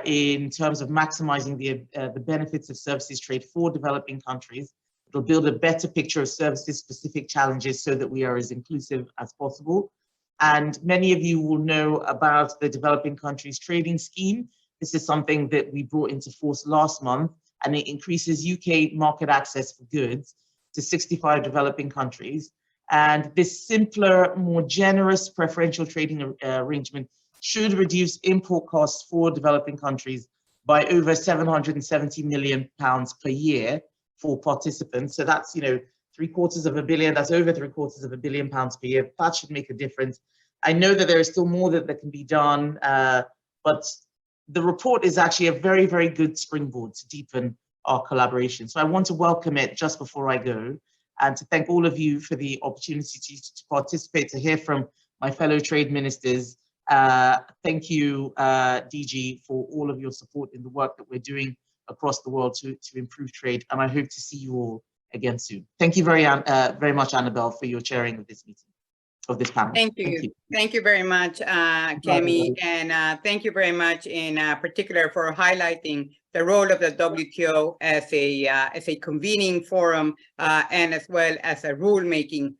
in terms of maximizing the benefits of services trade for developing countries. It'll build a better picture of services-specific challenges so that we are as inclusive as possible. And many of you will know about the Developing Countries Trading Scheme. This is something that we brought into force last month, and it increases UK market access for goods to 65 developing countries. And this simpler, more generous preferential trading arrangement should reduce import costs for developing countries by over £770 million per year for participants. So that's, £750 million, that's over £750 million per year. That should make a difference. I know that there is still more that can be done, but the report is actually a very, very good springboard to deepen our collaboration. So I want to welcome it just before I go, and to thank all of you for the opportunity to participate, to hear from my fellow trade ministers. Thank you, DG, for all of your support in the work that we're doing across the world to improve trade, and I hope to see you all again soon. Thank you very much, Annabelle, for your chairing of this meeting, of this panel. Thank you. Thank you very much, Kemi, and thank you very much in particular for highlighting the role of the WTO as a convening forum and as well as a rulemaking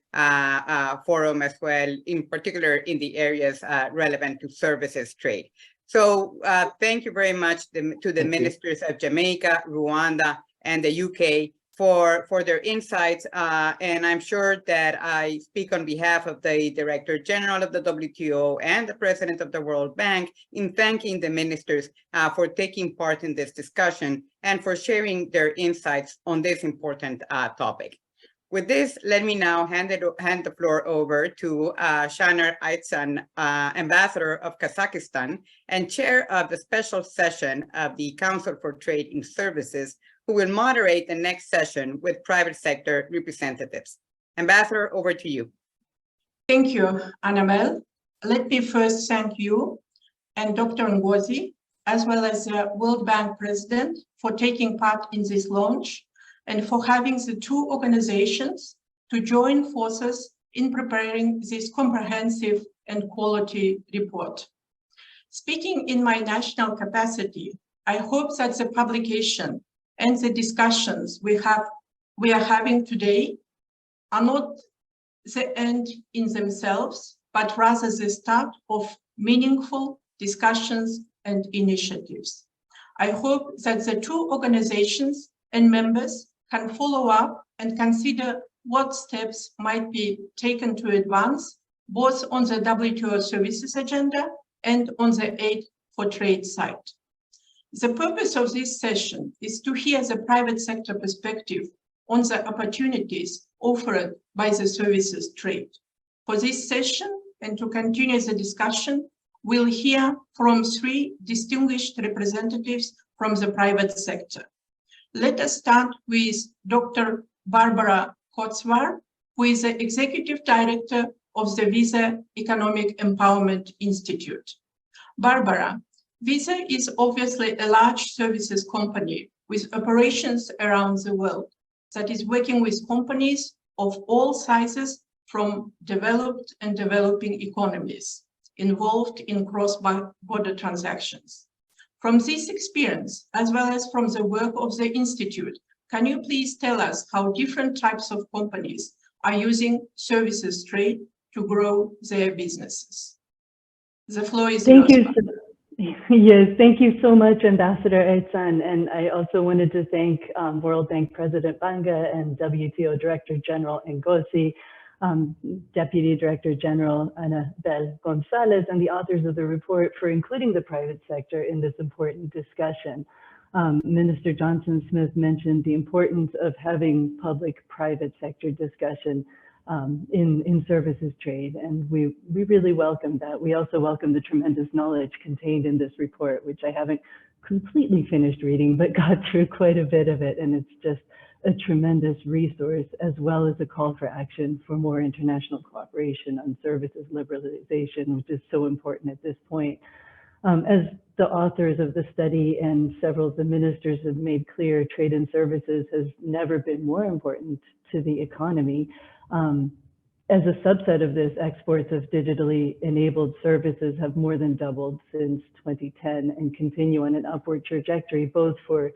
forum as well, in particular in the areas relevant to services trade. So thank you very much to the ministers of Jamaica, Rwanda, and the UK for their insights. And I'm sure that I speak on behalf of the Director General of the WTO and the President of the World Bank in thanking the ministers for taking part in this discussion and for sharing their insights on this important topic. With this, let me now hand the floor over to Shanar Aitsan, Ambassador of Kazakhstan and Chair of the special session of the Council for Trade in Services, who will moderate the next session with private sector representatives. Ambassador, over to you. Thank you, Annabelle. Let me first thank you and Dr. Ngozi, as well as the World Bank President, for taking part in this launch and for having the two organizations to join forces in preparing this comprehensive and quality report. Speaking in my national capacity, I hope that the publication and the discussions we are having today are not the end in themselves, but rather the start of meaningful discussions and initiatives. I hope that the two organizations and members can follow up and consider what steps might be taken to advance, both on the WTO services agenda and on the aid for trade side. The purpose of this session is to hear the private sector perspective on the opportunities offered by the services trade. For this session and to continue the discussion, we'll hear from three distinguished representatives from the private sector. Let us start with Dr. Barbara Kotzwar, who is the Executive Director of the Visa Economic Empowerment Institute. Barbara, Visa is obviously a large services company with operations around the world that is working with companies of all sizes from developed and developing economies involved in cross-border transactions. From this experience, as well as from the work of the Institute, can you please tell us how different types of companies are using services trade to grow their businesses? The floor is yours. Thank you. Yes, thank you so much, Ambassador Aitsan. And I also wanted to thank World Bank President Banga and WTO Director General Ngozi, Deputy Director General Annabelle Gonzalez, and the authors of the report for including the private sector in this important discussion. Minister Johnson-Smith mentioned the importance of having public-private sector discussion in services trade, and we really welcome that. We also welcome the tremendous knowledge contained in this report, which I haven't completely finished reading, but got through quite a bit of it, and it's just a tremendous resource, as well as a call for action for more international cooperation on services liberalization, which is so important at this point. As the authors of the study and several of the ministers have made clear, trade and services has never been more important to the economy. As a subset of this, exports of digitally enabled services have more than doubled since 2010 and continue on an upward trajectory, both for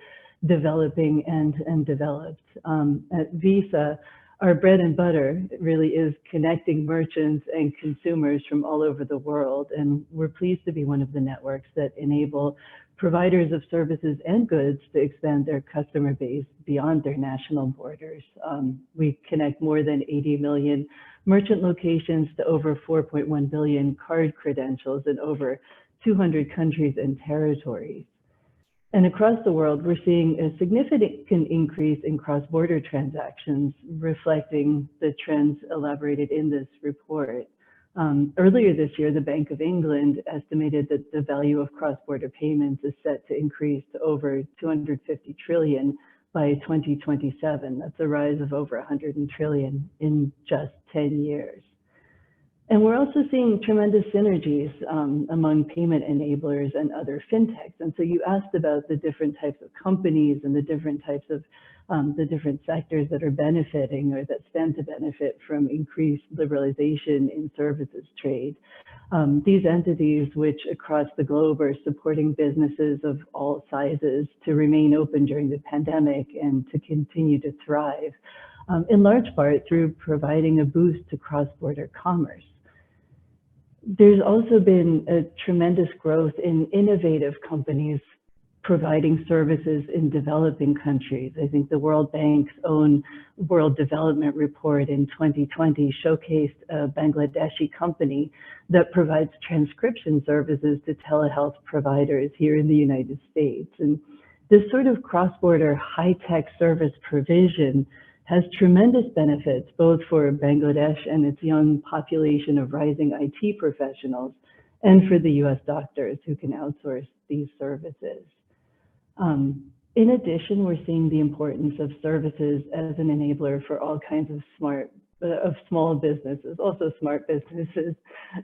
developing and developed. At Visa, our bread and butter really is connecting merchants and consumers from all over the world. And we're pleased to be one of the networks that enable providers of services and goods to expand their customer base beyond their national borders. We connect more than 80 million merchant locations to over 4.1 billion card credentials in over 200 countries and territories. And across the world, we're seeing a significant increase in cross-border transactions, reflecting the trends elaborated in this report. Earlier this year, the Bank of England estimated that the value of cross-border payments is set to increase to over 250 trillion by 2027. That's a rise of over 100 trillion in just 10 years. And we're also seeing tremendous synergies among payment enablers and other fintechs. And so you asked about the different types of companies and the different types of the different sectors that are benefiting or that stand to benefit from increased liberalization in services trade. These entities, which across the globe are supporting businesses of all sizes to remain open during the pandemic and to continue to thrive, in large part through providing a boost to cross-border commerce. There's also been a tremendous growth in innovative companies providing services in developing countries. I think the World Bank's own World Development Report in 2020 showcased a Bangladeshi company that provides transcription services to telehealth providers here in the United States. And this sort of cross-border high-tech service provision has tremendous benefits, both for Bangladesh and its young population of rising IT professionals, and for the US doctors who can outsource these services. In addition, we're seeing the importance of services as an enabler for all kinds of small businesses, also smart businesses.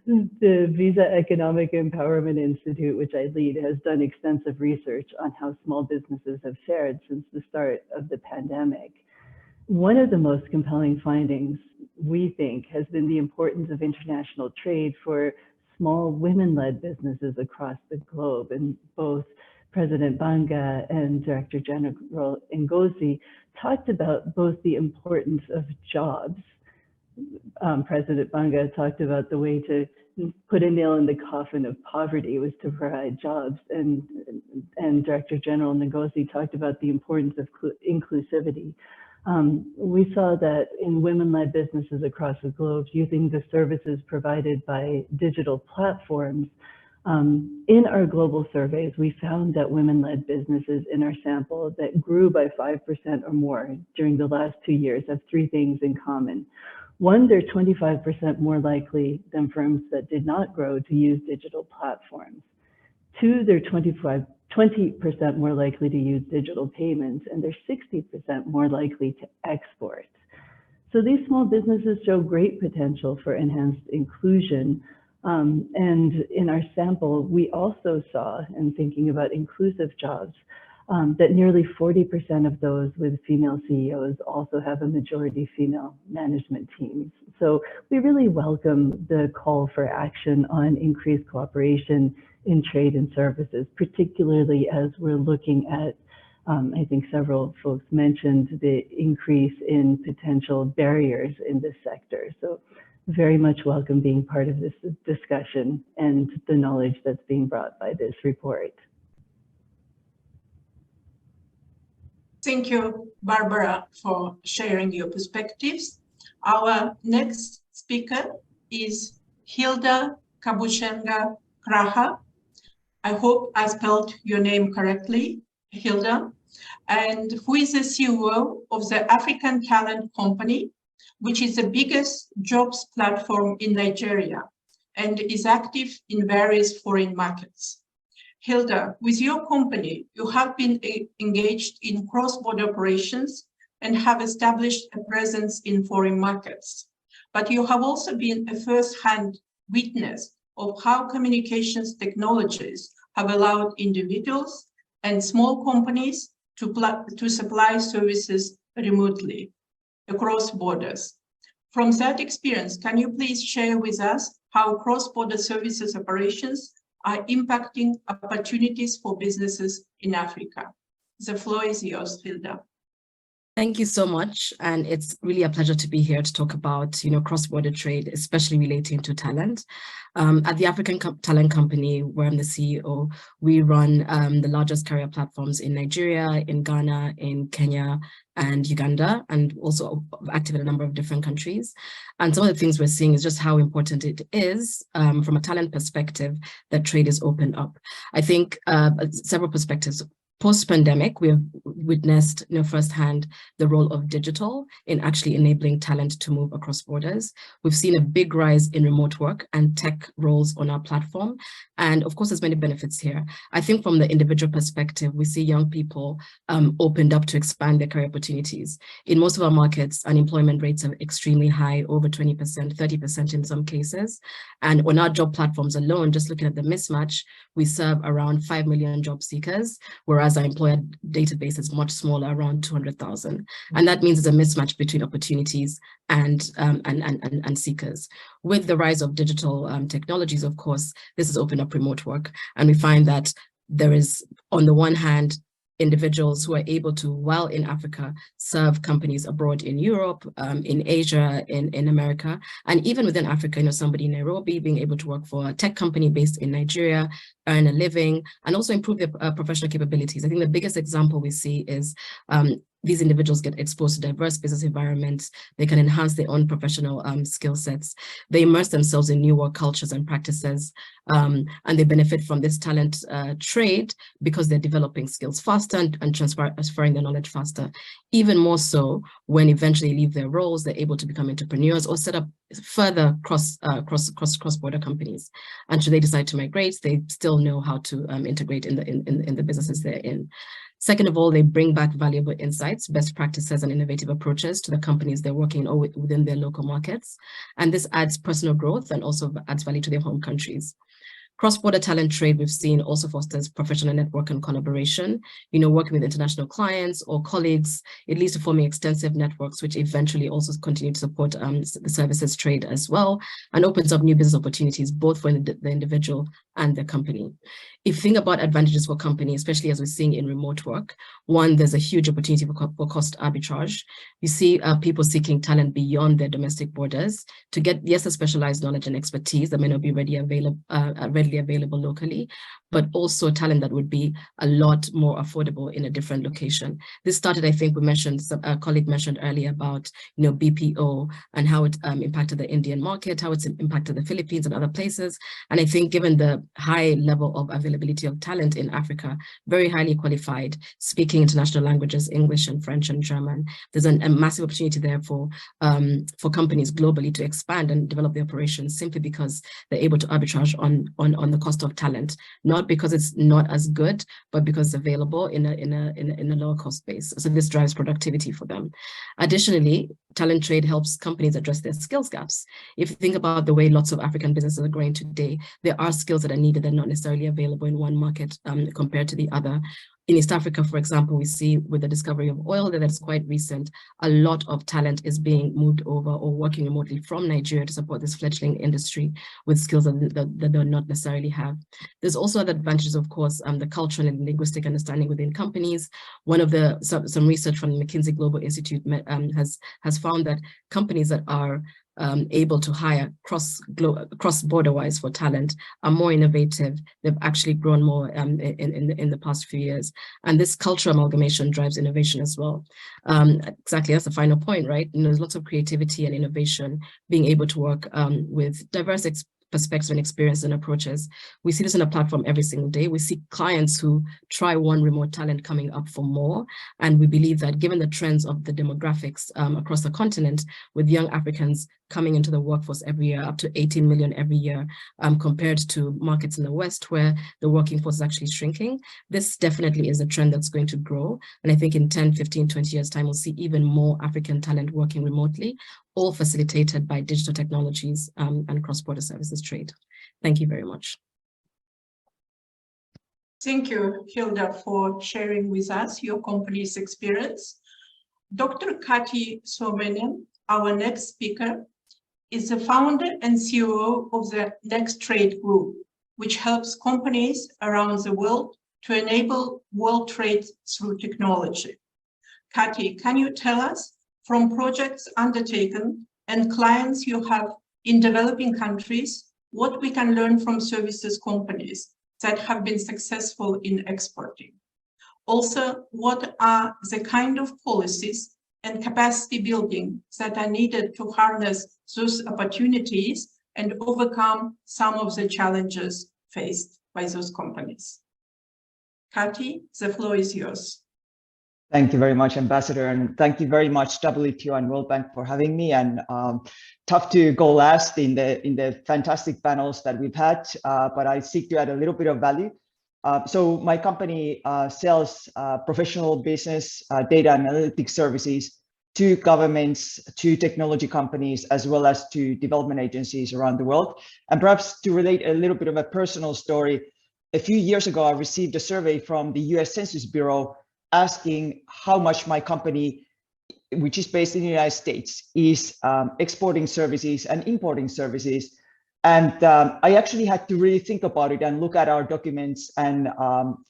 The Visa Economic Empowerment Institute, which I lead, has done extensive research on how small businesses have fared since the start of the pandemic. One of the most compelling findings, we think, has been the importance of international trade for small women-led businesses across the globe. And both President Banga and Director General Ngozi talked about both the importance of jobs. President Banga talked about the way to put a nail in the coffin of poverty was to provide jobs. And Director General Ngozi talked about the importance of inclusivity. We saw that in women-led businesses across the globe, using the services provided by digital platforms, in our global surveys, we found that women-led businesses in our sample that grew by 5% or more during the last 2 years have three things in common. One, they're 25% more likely than firms that did not grow to use digital platforms. Two, they're 20% more likely to use digital payments, and they're 60% more likely to export. So these small businesses show great potential for enhanced inclusion. And in our sample, we also saw, in thinking about inclusive jobs, that nearly 40% of those with female CEOs also have a majority female management teams. So we really welcome the call for action on increased cooperation in trade and services, particularly as we're looking at, I think several folks mentioned the increase in potential barriers in this sector. So very much welcome being part of this discussion and the knowledge that's being brought by this report. Thank you, Barbara, for sharing your perspectives. Our next speaker is Hilda Kabushenga Kraha. I hope I spelled your name correctly, Hilda, and who is the CEO of the African Talent Company, which is the biggest jobs platform in Nigeria and is active in various foreign markets. Hilda, with your company, you have been engaged in cross-border operations and have established a presence in foreign markets. But you have also been a first-hand witness of how communications technologies have allowed individuals and small companies to supply services remotely across borders. From that experience, can you please share with us how cross-border services operations are impacting opportunities for businesses in Africa? The floor is yours, Hilda. Thank you so much. And it's really a pleasure to be here to talk about, cross-border trade, especially relating to talent. At the African Talent Company, where I'm the CEO, we run the largest career platforms in Nigeria, in Ghana, in Kenya, and Uganda, and also active in a number of different countries. And some of the things we're seeing is just how important it is from a talent perspective that trade is opened up. I think several perspectives. Post-pandemic, we have witnessed firsthand the role of digital in actually enabling talent to move across borders. We've seen a big rise in remote work and tech roles on our platform. And of course, there's many benefits here. I think from the individual perspective, we see young people opened up to expand their career opportunities. In most of our markets, unemployment rates are extremely high, over 20%, 30% in some cases. And on our job platforms alone, just looking at the mismatch, we serve around 5 million job seekers, whereas our employer database is much smaller, around 200,000. And that means there's a mismatch between opportunities and seekers. With the rise of digital technologies, of course, this has opened up remote work. And we find that there is, on the one hand, individuals who are able to, while in Africa, serve companies abroad in Europe, in Asia, in America, and even within Africa, somebody in Nairobi being able to work for a tech company based in Nigeria, earn a living, and also improve their professional capabilities. I think the biggest example we see is these individuals get exposed to diverse business environments. They can enhance their own professional skill sets. They immerse themselves in new work cultures and practices, and they benefit from this talent trade because they're developing skills faster and transferring their knowledge faster. Even more so when eventually leave their roles, they're able to become entrepreneurs or set up further cross-border companies. And should they decide to migrate, they still know how to integrate in the businesses they're in. Second of all, they bring back valuable insights, best practices, and innovative approaches to the companies they're working in or within their local markets. And this adds personal growth and also adds value to their home countries. Cross-border talent trade, we've seen, also fosters professional network and collaboration, working with international clients or colleagues. It leads to forming extensive networks, which eventually also continue to support the services trade as well, and opens up new business opportunities, both for the individual and the company. If you think about advantages for companies, especially as we're seeing in remote work, one, there's a huge opportunity for cost arbitrage. You see people seeking talent beyond their domestic borders to get, yes, a specialized knowledge and expertise that may not be readily available locally, but also talent that would be a lot more affordable in a different location. This started, I think we mentioned, a colleague mentioned earlier about, BPO and how it impacted the Indian market, how it's impacted the Philippines and other places. And I think given the high level of availability of talent in Africa, very highly qualified, speaking international languages, English and French and German, there's a massive opportunity there for companies globally to expand and develop their operations simply because they're able to arbitrage on the cost of talent, not because it's not as good, but because it's available in a lower cost base. So this drives productivity for them. Additionally, talent trade helps companies address their skills gaps. If you think about the way lots of African businesses are growing today, there are skills that are needed that are not necessarily available in one market compared to the other. In East Africa, for example, we see with the discovery of oil that's quite recent, a lot of talent is being moved over or working remotely from Nigeria to support this fledgling industry with skills that they do not necessarily have. There's also other advantages, of course, the cultural and linguistic understanding within companies. One of some research from the McKinsey Global Institute has found that companies that are able to hire cross-border-wise for talent are more innovative. They've actually grown more in the past few years. And this cultural amalgamation drives innovation as well. Exactly, that's the final point, right? There's lots of creativity and innovation, being able to work with diverse perspectives and experience and approaches. We see this in a platform every single day. We see clients who try one remote talent coming up for more. And we believe that given the trends of the demographics across the continent, with young Africans coming into the workforce every year, up to 18 million every year, compared to markets in the West where the working force is actually shrinking, this definitely is a trend that's going to grow. And I think in 10, 15, 20 years time, we'll see even more African talent working remotely, all facilitated by digital technologies and cross-border services trade. Thank you very much. Thank you, Hilda, for sharing with us your company's experience. Dr. Kati Suominen, our next speaker, is the founder and COO of the Next Trade Group, which helps companies around the world to enable world trade through technology. Kati, can you tell us, from projects undertaken and clients you have in developing countries, what we can learn from services companies that have been successful in exporting? Also, what are the kind of policies and capacity building that are needed to harness those opportunities and overcome some of the challenges faced by those companies? Kati, the floor is yours. Thank you very much, Ambassador, and thank you very much, WTO and World Bank, for having me. And tough to go last in the fantastic panels that we've had, but I seek to add a little bit of value. So my company sells professional business data analytics services to governments, to technology companies, as well as to development agencies around the world. And perhaps to relate a little bit of a personal story, a few years ago, I received a survey from the US Census Bureau asking how much my company, which is based in the United States, is exporting services and importing services. And I actually had to really think about it and look at our documents and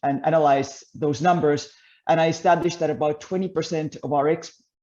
analyze those numbers. And I established that about 20%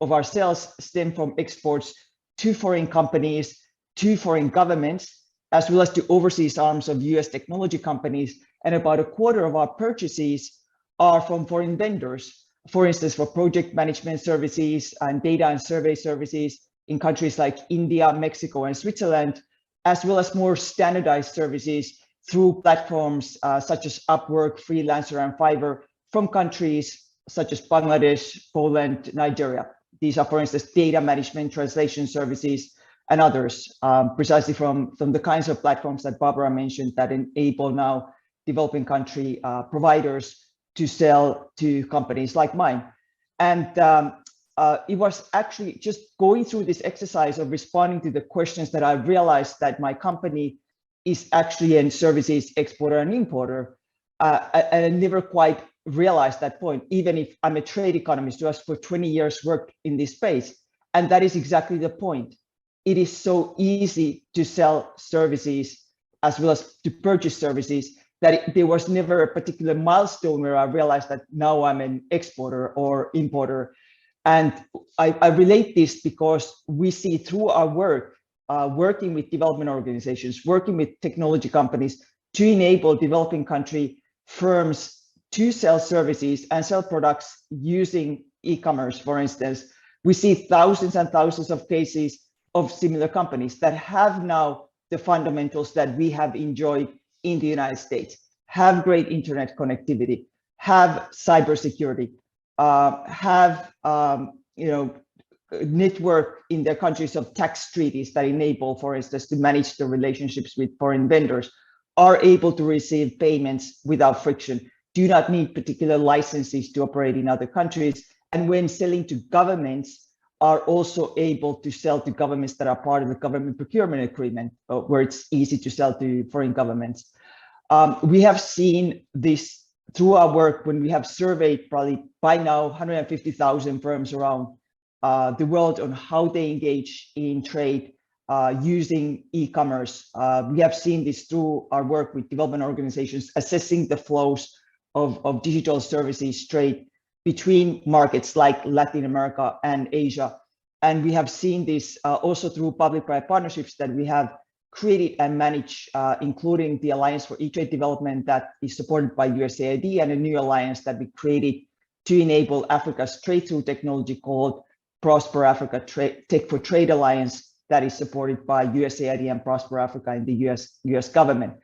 of our sales stem from exports to foreign companies, to foreign governments, as well as to overseas arms of US technology companies. And about a quarter of our purchases are from foreign vendors, for instance, for project management services and data and survey services in countries like India, Mexico, and Switzerland, as well as more standardized services through platforms such as Upwork, Freelancer, and Fiverr from countries such as Bangladesh, Poland, Nigeria. These are, for instance, data management, translation services, and others, precisely from the kinds of platforms that Barbara mentioned that enable now developing country providers to sell to companies like mine. And it was actually just going through this exercise of responding to the questions that I realized that my company is actually a services exporter and importer. And I never quite realized that point, even if I'm a trade economist who has for 20 years worked in this space. And that is exactly the point. It is so easy to sell services as well as to purchase services that there was never a particular milestone where I realized that now I'm an exporter or importer. And I relate this because we see through our work, working with development organizations, working with technology companies to enable developing country firms to sell services and sell products using e-commerce, for instance. We see thousands and thousands of cases of similar companies that have now the fundamentals that we have enjoyed in the United States, have great internet connectivity, have cybersecurity, have network in their countries of tax treaties that enable, for instance, to manage the relationships with foreign vendors, are able to receive payments without friction, do not need particular licenses to operate in other countries, and when selling to governments, are also able to sell to governments that are part of the government procurement agreement, where it's easy to sell to foreign governments. We have seen this through our work when we have surveyed probably by now 150,000 firms around the world on how they engage in trade using e-commerce. We have seen this through our work with development organizations, assessing the flows of digital services trade between markets like Latin America and Asia. And we have seen this also through public-private partnerships that we have created and managed, including the Alliance for E-Trade Development that is supported by USAID, and a new alliance that we created to enable Africa's trade through technology called Prosper Africa Tech for Trade Alliance that is supported by USAID and Prosper Africa and the US government.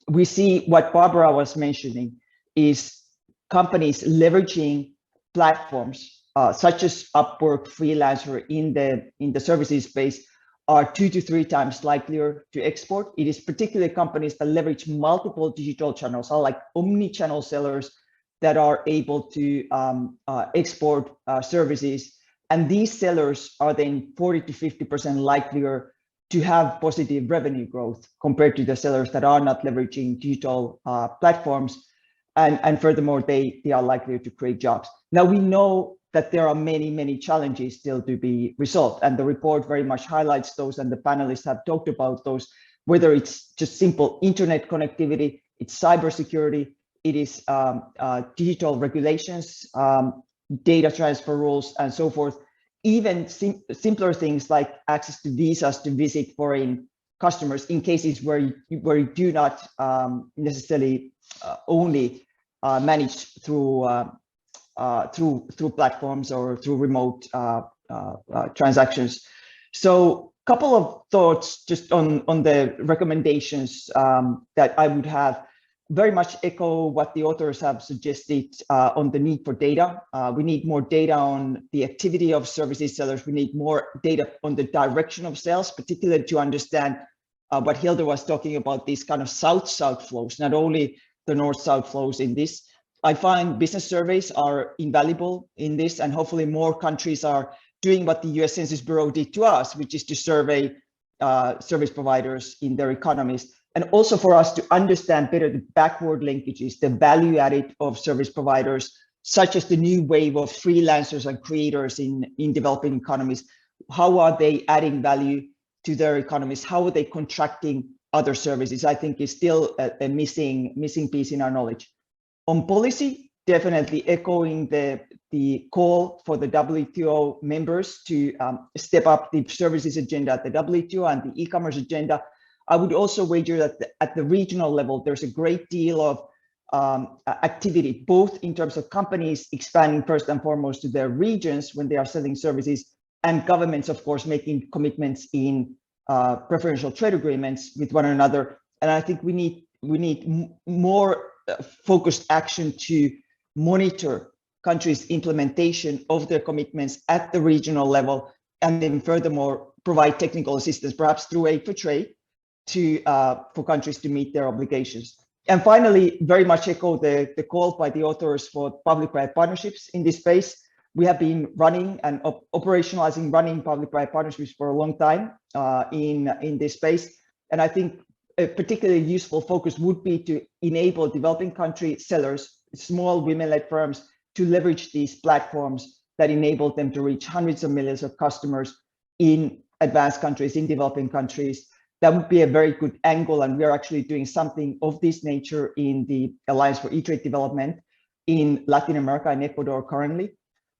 We see what Barbara was mentioning is companies leveraging platforms such as Upwork, Freelancer in the services space are 2 to 3 times likelier to export. It is particularly companies that leverage multiple digital channels, are like omni-channel sellers that are able to export services. And these sellers are then 40 to 50% likelier to have positive revenue growth compared to the sellers that are not leveraging digital platforms. and furthermore, they are likely to create jobs. Now, we know that there are many challenges still to be resolved, and the report very much highlights those, and the panelists have talked about those, whether it's just simple internet connectivity, it's cybersecurity, it is digital regulations, data transfer rules, and so forth. Even simpler things like access to visas to visit foreign customers in cases where you do not necessarily only manage through platforms or through remote transactions. So a couple of thoughts just on the recommendations that I would have. Very much echo what the authors have suggested on the need for data. We need more data on the activity of services sellers. We need more data on the direction of sales, particularly to understand what Hilda was talking about, these kind of south-south flows, not only the north-south flows in this. I find business surveys are invaluable in this, and hopefully more countries are doing what the US Census Bureau did to us, which is to survey service providers in their economies. And also for us to understand better the backward linkages, the value added of service providers, such as the new wave of freelancers and creators in developing economies. How are they adding value to their economies? How are they contracting other services? I think is still a missing piece in our knowledge. On policy, definitely echoing the call for the WTO members to step up the services agenda at the WTO and the e-commerce agenda. I would also wager that at the regional level, there's a great deal of activity, both in terms of companies expanding first and foremost to their regions when they are selling services, and governments, of course, making commitments in preferential trade agreements with one another. And I think we need more focused action to monitor countries' implementation of their commitments at the regional level, and then furthermore provide technical assistance, perhaps through aid for trade, for countries to meet their obligations. And finally, very much echo the call by the authors for public-private partnerships in this space. We have been running and operationalizing public-private partnerships for a long time in this space. And I think a particularly useful focus would be to enable developing country sellers, small women-led firms, to leverage these platforms that enable them to reach hundreds of millions of customers in advanced countries, in developing countries. That would be a very good angle, and we are actually doing something of this nature in the Alliance for E-Trade Development in Latin America and Ecuador currently.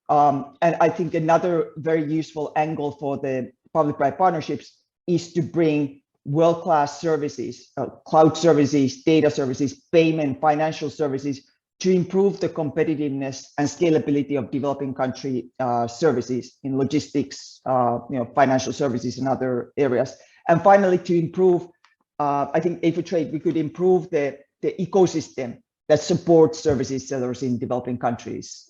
And I think another very useful angle for the public-private partnerships is to bring world-class services, cloud services, data services, payment, financial services, to improve the competitiveness and scalability of developing country services in logistics, financial services and other areas. And finally, to improve, I think aid for trade, we could improve the ecosystem that supports services sellers in developing countries.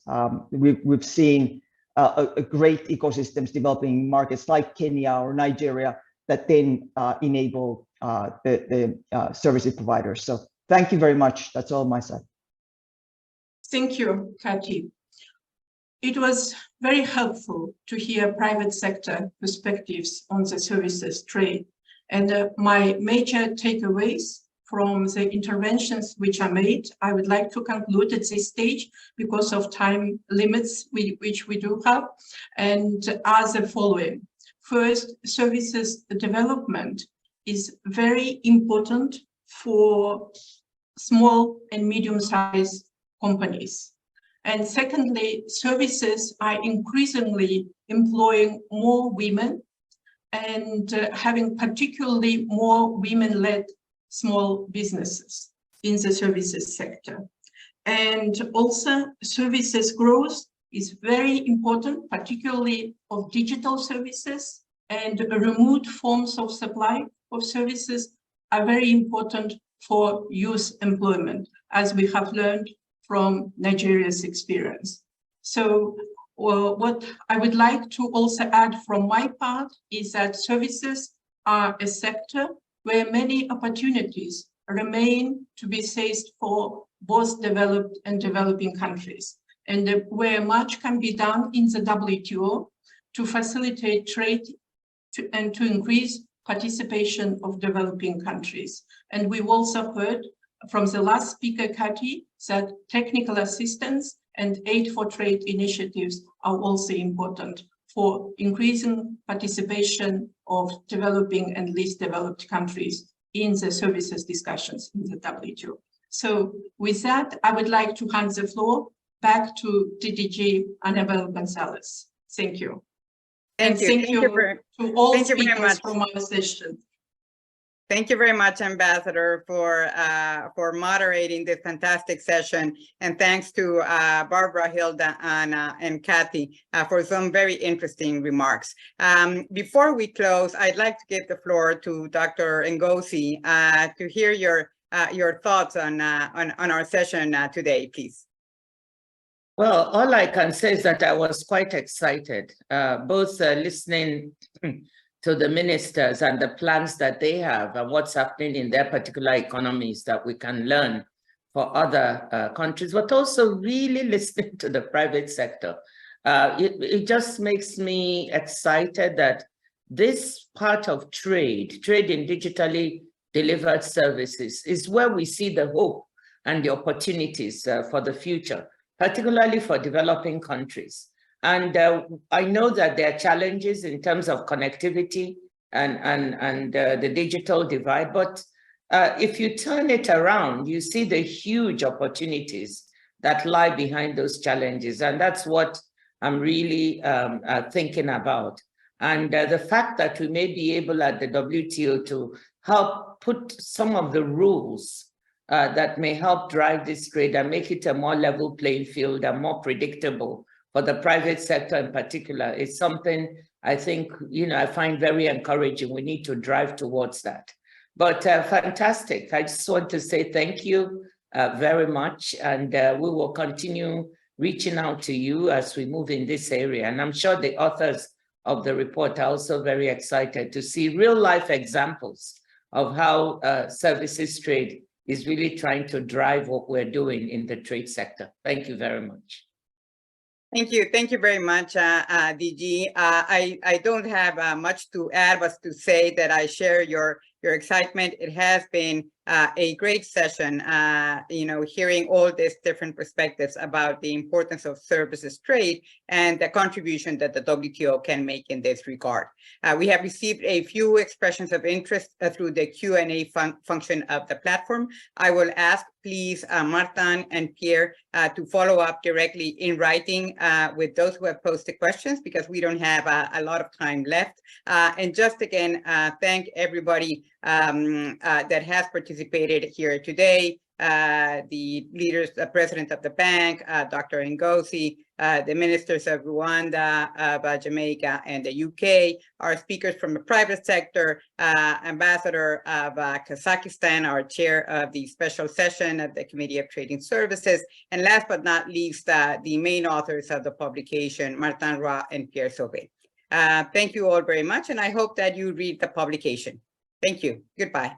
We've seen a great ecosystems developing markets like Kenya or Nigeria that then enable the services providers. So thank you very much. That's all on my side. Thank you, Kati. It was very helpful to hear private sector perspectives on the services trade. And my major takeaways from the interventions which are made, I would like to conclude at this stage because of time limits which we do have, and are the following. First, services development is very important for small and medium-sized companies. And secondly, services are increasingly employing more women and having particularly more women-led small businesses in the services sector. And also services growth is very important, particularly of digital services, and remote forms of supply of services are very important for youth employment, as we have learned from Nigeria's experience. So what I would like to also add from my part is that services are a sector where many opportunities remain to be seized for both developed and developing countries, and where much can be done in the WTO to facilitate trade and to increase participation of developing countries. And we've also heard from the last speaker, Kathy, that technical assistance and aid for trade initiatives are also important for increasing participation of developing and least developed countries in the services discussions in the WTO. So with that, I would like to hand the floor back to DDG Annabel Gonzalez. Thank you. Thank you. Thank you to all speakers from our session. Thank you very much, Ambassador, for moderating this fantastic session. And thanks to Barbara, Hilda, Anna, and Kathy for some very interesting remarks. Before we close, I'd like to give the floor to Dr. Ngozi to hear your thoughts on our session today, please. Well, all I can say is that I was quite excited, both listening to the ministers and the plans that they have and what's happening in their particular economies that we can learn for other countries, but also really listening to the private sector. It just makes me excited that this part of trade in digitally delivered services, is where we see the hope and the opportunities for the future, particularly for developing countries. And I know that there are challenges in terms of connectivity and the digital divide, but if you turn it around, you see the huge opportunities that lie behind those challenges. And that's what I'm really thinking about. And the fact that we may be able at the WTO to help put some of the rules that may help drive this trade and make it a more level playing field and more predictable for the private sector in particular is something I think, I find very encouraging. We need to drive towards that. But fantastic. I just want to say thank you very much. And we will continue reaching out to you as we move in this area. And I'm sure the authors of the report are also very excited to see real life examples of how services trade is really trying to drive what we're doing in the trade sector. Thank you very much. Thank you. Thank you very much, DG. I don't have much to add, but to say that I share your excitement. It has been a great session, hearing all these different perspectives about the importance of services trade and the contribution that the WTO can make in this regard. We have received a few expressions of interest through the Q&A function of the platform. I will ask, please, Martin and Pierre to follow up directly in writing with those who have posted questions, because we don't have a lot of time left. And just again, thank everybody that has participated here today, the leaders, the president of the bank, Dr. Ngozi, the ministers of Rwanda, of Jamaica, and the UK, our speakers from the private sector, ambassador of Kazakhstan, our chair of the special session of the Committee of Trading Services, and last but not least, the main authors of the publication, Martin Roy and Pierre Sauvé. Thank you all very much, and I hope that you read the publication. Thank you. Goodbye.